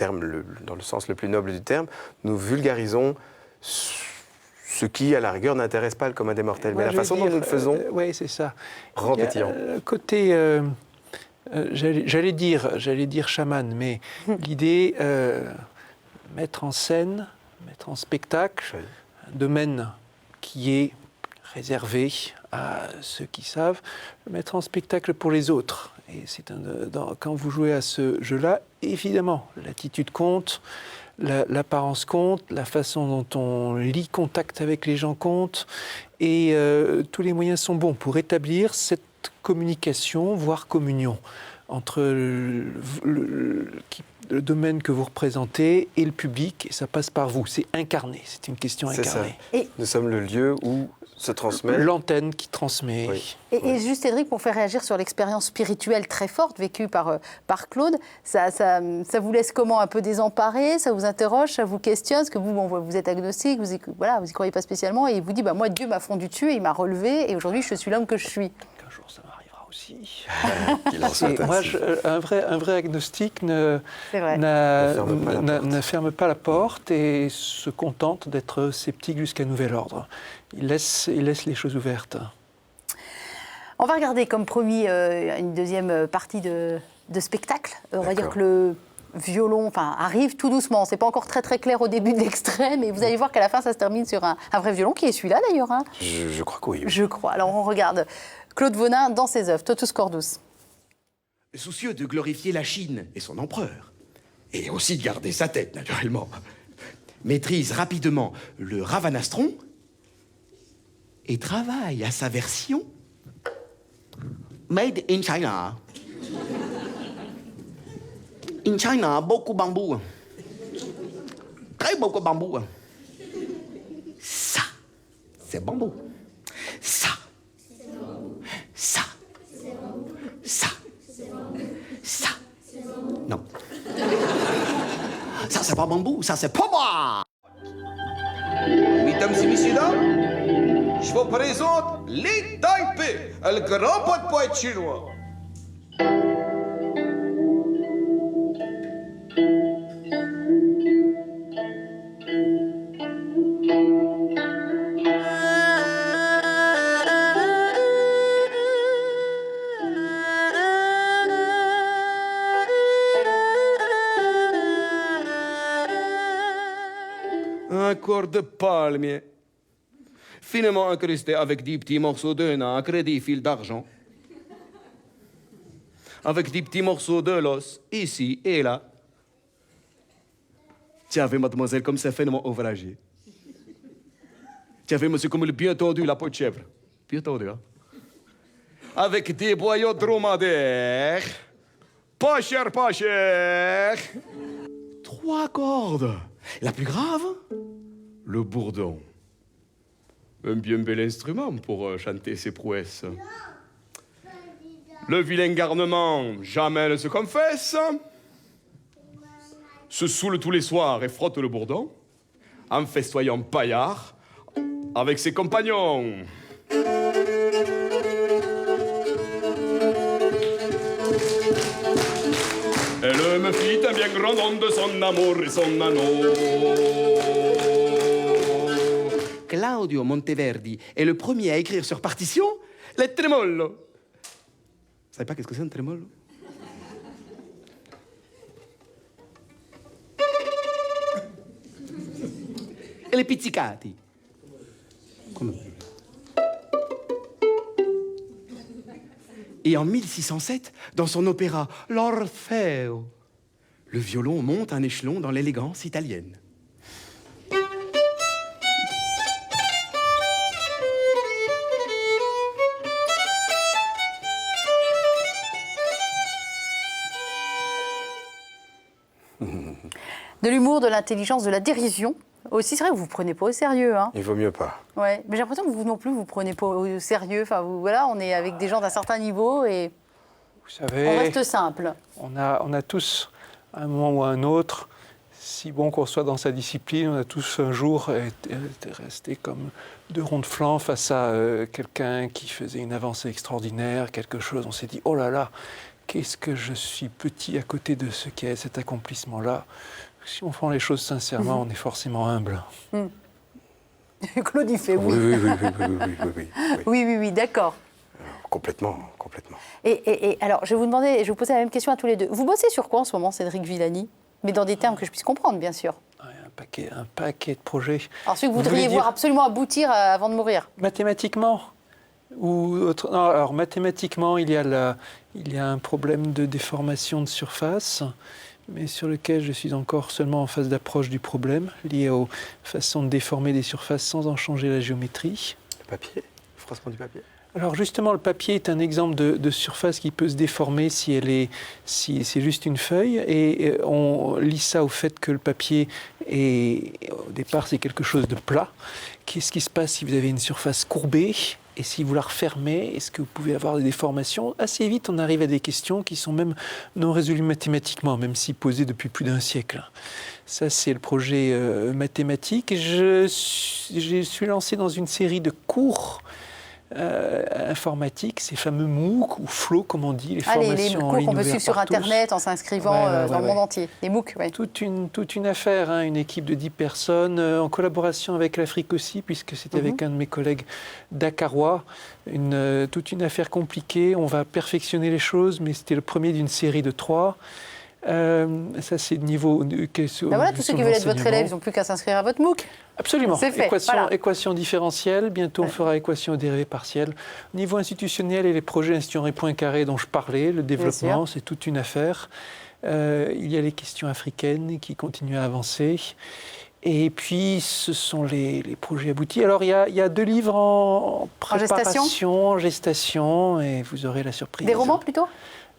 sens le plus noble du terme, nous vulgarisons ce qui, à la rigueur, n'intéresse pas le commun des mortels. Mais la façon dont nous le faisons oui, c'est ça. Rend pétillant. Côté, j'allais dire chaman, mais l'idée, mettre en scène, mettre en spectacle, un domaine qui est réservé à ceux qui savent, mettre en spectacle pour les autres. Et quand vous jouez à ce jeu-là, évidemment, l'attitude compte, l'apparence compte, la façon dont on lit contact avec les gens compte, et tous les moyens sont bons pour établir cette communication, voire communion, entre le domaine que vous représentez et le public, et ça passe par vous. C'est incarné, c'est une question incarnée. Et nous sommes le lieu où se transmet... L'antenne qui transmet. Oui. Et juste, Cédric, pour faire réagir sur l'expérience spirituelle très forte vécue par Claude, ça vous laisse comment? Un peu désemparé? Ça vous interroge? Ça vous questionne? Parce que vous êtes agnostique, vous y croyez pas spécialement, et il vous dit, moi, Dieu m'a fondu dessus, et il m'a relevé, et aujourd'hui, je suis l'homme que je suis. Qu'un jour, ça m'arrivera aussi. Moi, un vrai agnostique ne ferme pas la porte et se contente d'être sceptique jusqu'à nouvel ordre. Il laisse les choses ouvertes. On va regarder, comme promis, une deuxième partie de spectacle. On va dire que le violon arrive tout doucement. C'est pas encore très très clair au début de l'extrait, mais vous allez voir qu'à la fin, ça se termine sur un vrai violon, qui est celui-là d'ailleurs. Hein. Je crois que oui. Je crois. Alors on regarde Claude Vonin dans ses œuvres, Totus Cordus. Soucieux de glorifier la Chine et son empereur, et aussi de garder sa tête, naturellement, maîtrise rapidement le ravanastron et travaille à sa version Made in China. In China, beaucoup bambou. Très beaucoup bambou. Ça, c'est bambou. Ça, ça, ça, ça. Non. Ça, c'est pas bambou, ça, c'est pas moi. Mesdames et messieurs, je vous présente Li Taipei, le grand poète chinois. Un corps de palmier, finement incrusté avec des petits morceaux de nacre et des fils d'argent. Avec des petits morceaux de l'os, ici et là. Tiens, mademoiselle, comme c'est finement ouvragé. Tiens, monsieur, comme le bien tendu, la peau de chèvre. Bien tendu, hein? Avec des boyaux dromadaires. Pas cher, pas cher. 3 cordes. La plus grave, le bourdon. Un bien bel instrument pour chanter ses prouesses. Le vilain garnement jamais ne se confesse. Se saoule tous les soirs et frotte le bourdon, en festoyant paillard avec ses compagnons. Elle me fit un bien grand don de son amour et son anneau. Claudio Monteverdi est le premier à écrire sur partition les trémolos. Vous savez pas qu'est-ce que c'est un trémolo? e le pizzicati. Et en 1607, dans son opéra L'Orfeo, le violon monte un échelon dans l'élégance italienne. De l'humour, de l'intelligence, de la dérision. Aussi, c'est vrai que vous ne vous prenez pas au sérieux. Hein. Il vaut mieux pas. Ouais. Mais j'ai l'impression que vous non plus, vous ne vous prenez pas au sérieux. Enfin, voilà, on est avec des gens d'un certain niveau et Vous savez, on reste simple. on a tous, à un moment ou à un autre, si bon qu'on soit dans sa discipline, on a tous un jour été restés comme deux ronds de flanc face à quelqu'un qui faisait une avancée extraordinaire, quelque chose. On s'est dit, oh là là, qu'est-ce que je suis petit à côté de ce qu'est cet accomplissement-là. Si on prend les choses sincèrement, on est forcément humble. Claude, il fait oui. Oui, d'accord. Complètement, complètement. Et alors, je vais je vais vous poser la même question à tous les deux. Vous bossez sur quoi en ce moment, Cédric Villani? Mais dans des termes que je puisse comprendre, bien sûr. Un paquet de projets. Alors, celui que vous voulez voudriez voir dire absolument aboutir avant de mourir. Mathématiquement ou autre... Non, alors mathématiquement, il y a un problème de déformation de surface, mais sur lequel je suis encore seulement en phase d'approche du problème, lié aux façons de déformer des surfaces sans en changer la géométrie. Le papier, le froissement du papier. Alors justement, le papier est un exemple de surface qui peut se déformer si c'est juste une feuille, et on lie ça au fait que le papier au départ, c'est quelque chose de plat. Qu'est-ce qui se passe si vous avez une surface courbée et si vous la refermez? Est-ce que vous pouvez avoir des déformations? Assez vite, on arrive à des questions qui sont même non résolues mathématiquement, même si posées depuis plus d'un siècle. Ça, c'est le projet mathématique. Je suis lancé dans une série de cours informatique, ces fameux MOOC ou FLO, comme on dit, les formations les en cours ligne qu'on peut ouvertes suivre sur par tous. Internet en s'inscrivant dans le monde entier. Les MOOC, oui. Toute une affaire, hein, une équipe de 10 personnes, en collaboration avec l'Afrique aussi, puisque c'était avec un de mes collègues dakarois. Toute une affaire compliquée. On va perfectionner les choses, mais c'était le premier d'une série de 3. Ça, c'est le niveau... Voilà, tous ceux qui veulent être votre élève, ils n'ont plus qu'à s'inscrire à votre MOOC. Absolument. C'est fait, Équation différentielle. Bientôt, on fera équation dérivée partielle. Niveau institutionnel et les projets institutions et points carrés dont je parlais, le développement, c'est toute une affaire. Il y a les questions africaines qui continuent à avancer. Et puis, ce sont les projets aboutis. Alors, il y a 2 livres en préparation, en gestation, et vous aurez la surprise. Des romans, plutôt?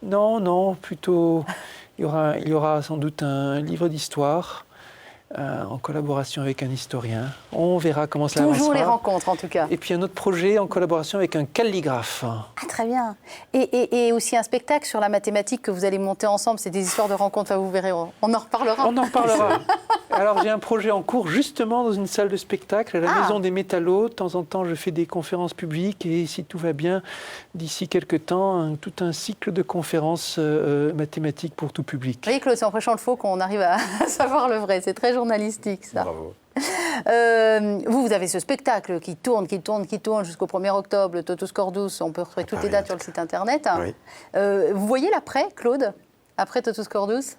Non, plutôt... Il y aura sans doute un livre d'histoire en collaboration avec un historien. On verra comment cela avancera. Toujours les rencontres, en tout cas. Et puis un autre projet en collaboration avec un calligraphe. Ah, très bien. Et aussi un spectacle sur la mathématique que vous allez monter ensemble. C'est des histoires de rencontres. Enfin, vous verrez, on en reparlera. On en reparlera. Alors, j'ai un projet en cours justement dans une salle de spectacle à la Maison des Métallos. De temps en temps, je fais des conférences publiques et si tout va bien, d'ici quelques temps, tout un cycle de conférences mathématiques pour tout public. Vous voyez, Claude, c'est en prêchant le faux qu'on arrive à savoir le vrai. C'est très journalistique, ça. Bravo. Vous avez ce spectacle qui tourne jusqu'au 1er octobre, le Totus Cordus. On peut retrouver toutes les dates sur le site internet. Oui. Vous voyez l'après, Claude? Après Totus Cordus?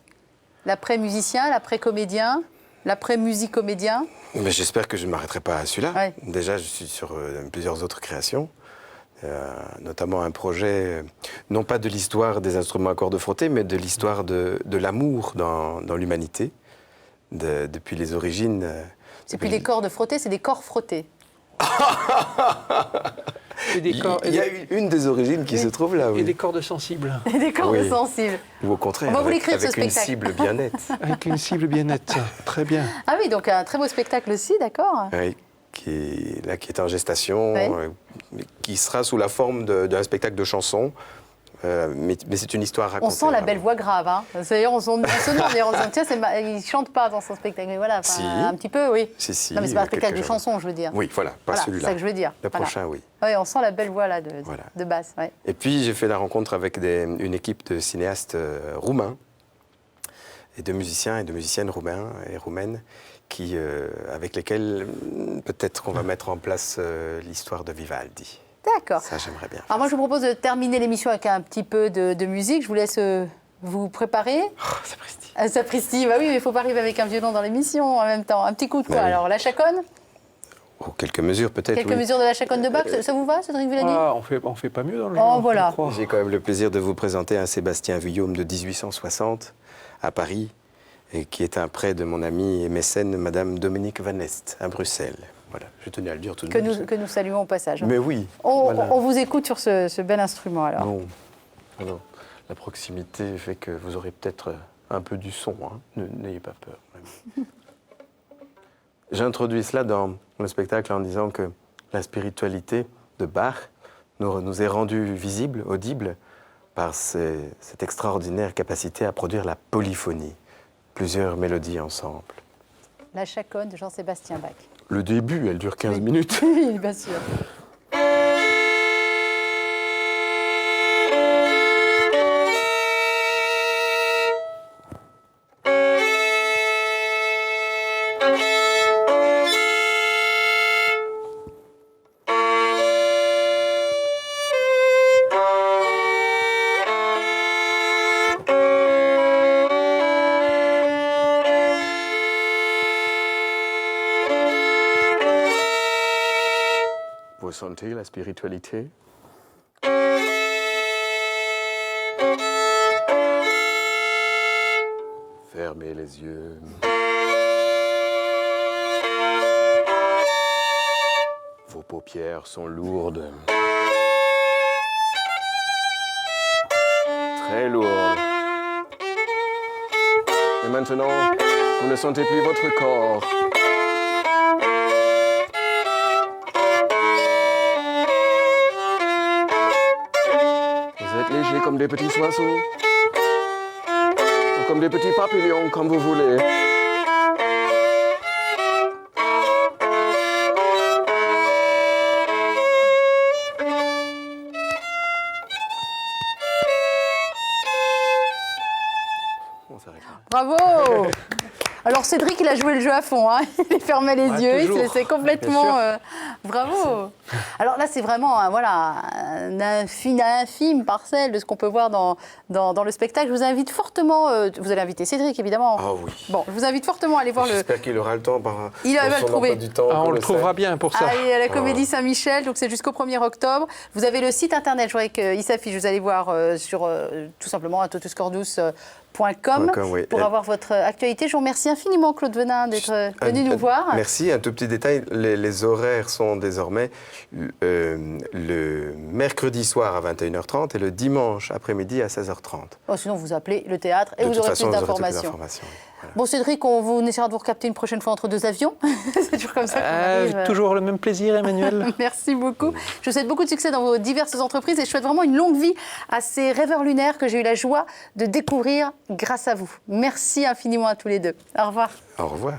L'après-musicien, l'après-comédien, l'après-musique-comédien? Mais j'espère que je ne m'arrêterai pas à celui-là. Ouais. Déjà, je suis sur plusieurs autres créations, notamment un projet, non pas de l'histoire des instruments à cordes frottées, mais de l'histoire de l'amour dans l'humanité, depuis les origines. C'est plus des cordes frottées, c'est des corps frottés. Il y a une des origines qui se trouve là, oui. Et des cordes sensibles. Et des cordes sensibles. Ou au contraire, On va vous l'écrire, avec ce une spectacle. cible bien nette. Avec une cible bien nette. Très bien. Ah oui, donc un très beau spectacle aussi, d'accord. Oui, qui est en gestation, Oui. qui sera sous la forme d'un spectacle de chansons. Mais c'est une histoire racontée. On sent la belle voix grave. Hein. D'ailleurs, on se demande, tiens, il ne chante pas dans son spectacle. Mais voilà, Si. Un petit peu, oui. Si, Non, mais c'est pas un spectacle de quelque chansons, je veux dire. Oui, voilà, pas celui-là. C'est ça que je veux dire. Le prochain, oui. Oui, on sent la belle voix là, de basse. Ouais. Et puis, j'ai fait la rencontre avec une équipe de cinéastes roumains et de musiciens et de musiciennes roumains et roumaines avec lesquels peut-être qu'on va mettre en place l'histoire de Vivaldi. D'accord. Ça, j'aimerais bien. Alors moi, je vous propose de terminer l'émission avec un petit peu de musique. Je vous laisse Vous préparez? Oh, sapristi. Sapristi, bah oui, mais il ne faut pas arriver avec un violon dans l'émission en même temps. Un petit coup de quoi? Bah oui. Alors, la chaconne? Oh, quelques mesures peut-être, Quelques oui. mesures de la chaconne de Bach, ça vous va, Cédric Villani? Ah, on fait pas mieux dans le genre. voilà. je crois. J'ai quand même le plaisir de vous présenter un Sébastien Vuillaume de 1860 à Paris, et qui est un prêt de mon amie et mécène, Madame Dominique Van Est, à Bruxelles. Voilà, je tenais à le dire tout de même. Que nous saluons au passage. Mais oui. On voilà. vous écoute sur ce bel instrument alors. Bon, alors, la proximité fait que vous aurez peut-être un peu du son, hein. N'ayez pas peur. Vraiment. J'introduis cela dans le spectacle en disant que la spiritualité de Bach nous est rendue visible, audible, par cette extraordinaire capacité à produire la polyphonie, plusieurs mélodies ensemble. La chaconne de Jean-Sébastien Bach. Le début, elle dure 15 minutes. Oui, bien sûr. Vous sentez la spiritualité? Fermez les yeux. Vos paupières sont lourdes. Très lourdes. Et maintenant, vous ne sentez plus votre corps. Vous êtes léger comme des petits oiseaux. Ou comme des petits papillons, comme vous voulez. On s'arrête là. Bravo. Alors Cédric, il a joué le jeu à fond, hein. Il fermait les yeux, il se laissait complètement... bravo. Alors là, c'est vraiment une infime parcelle de ce qu'on peut voir dans le spectacle. Je vous invite fortement... vous allez inviter Cédric, évidemment. Ah oui. Bon, je vous invite fortement à aller voir le... J'espère qu'il aura le temps Il va le trouver. Du temps, Ah, on le sait. trouvera bien pour ça. Allez, à la Comédie Saint-Michel, donc c'est jusqu'au 1er octobre. Vous avez le site internet, je voudrais qu'il s'affiche, vous allez voir sur tout simplement atotuscordus.com oui. pour avoir votre actualité. Je vous remercie infiniment, Claude Venin, d'être venu nous voir. Merci. Un tout petit détail, les horaires sont désormais le mercredi soir à 21h30 et le dimanche après-midi à 16h30. Oh, sinon, vous appelez le théâtre et De vous toute aurez façon, plus vous aurez toutes les d'informations. informations. Voilà. Bon, Cédric, on essaiera de vous recapter une prochaine fois entre deux avions. C'est toujours comme ça qu'on arrive. Toujours le même plaisir, Emmanuel. Merci beaucoup. Je vous souhaite beaucoup de succès dans vos diverses entreprises et je souhaite vraiment une longue vie à ces rêveurs lunaires que j'ai eu la joie de découvrir grâce à vous. Merci infiniment à tous les deux. Au revoir. Au revoir.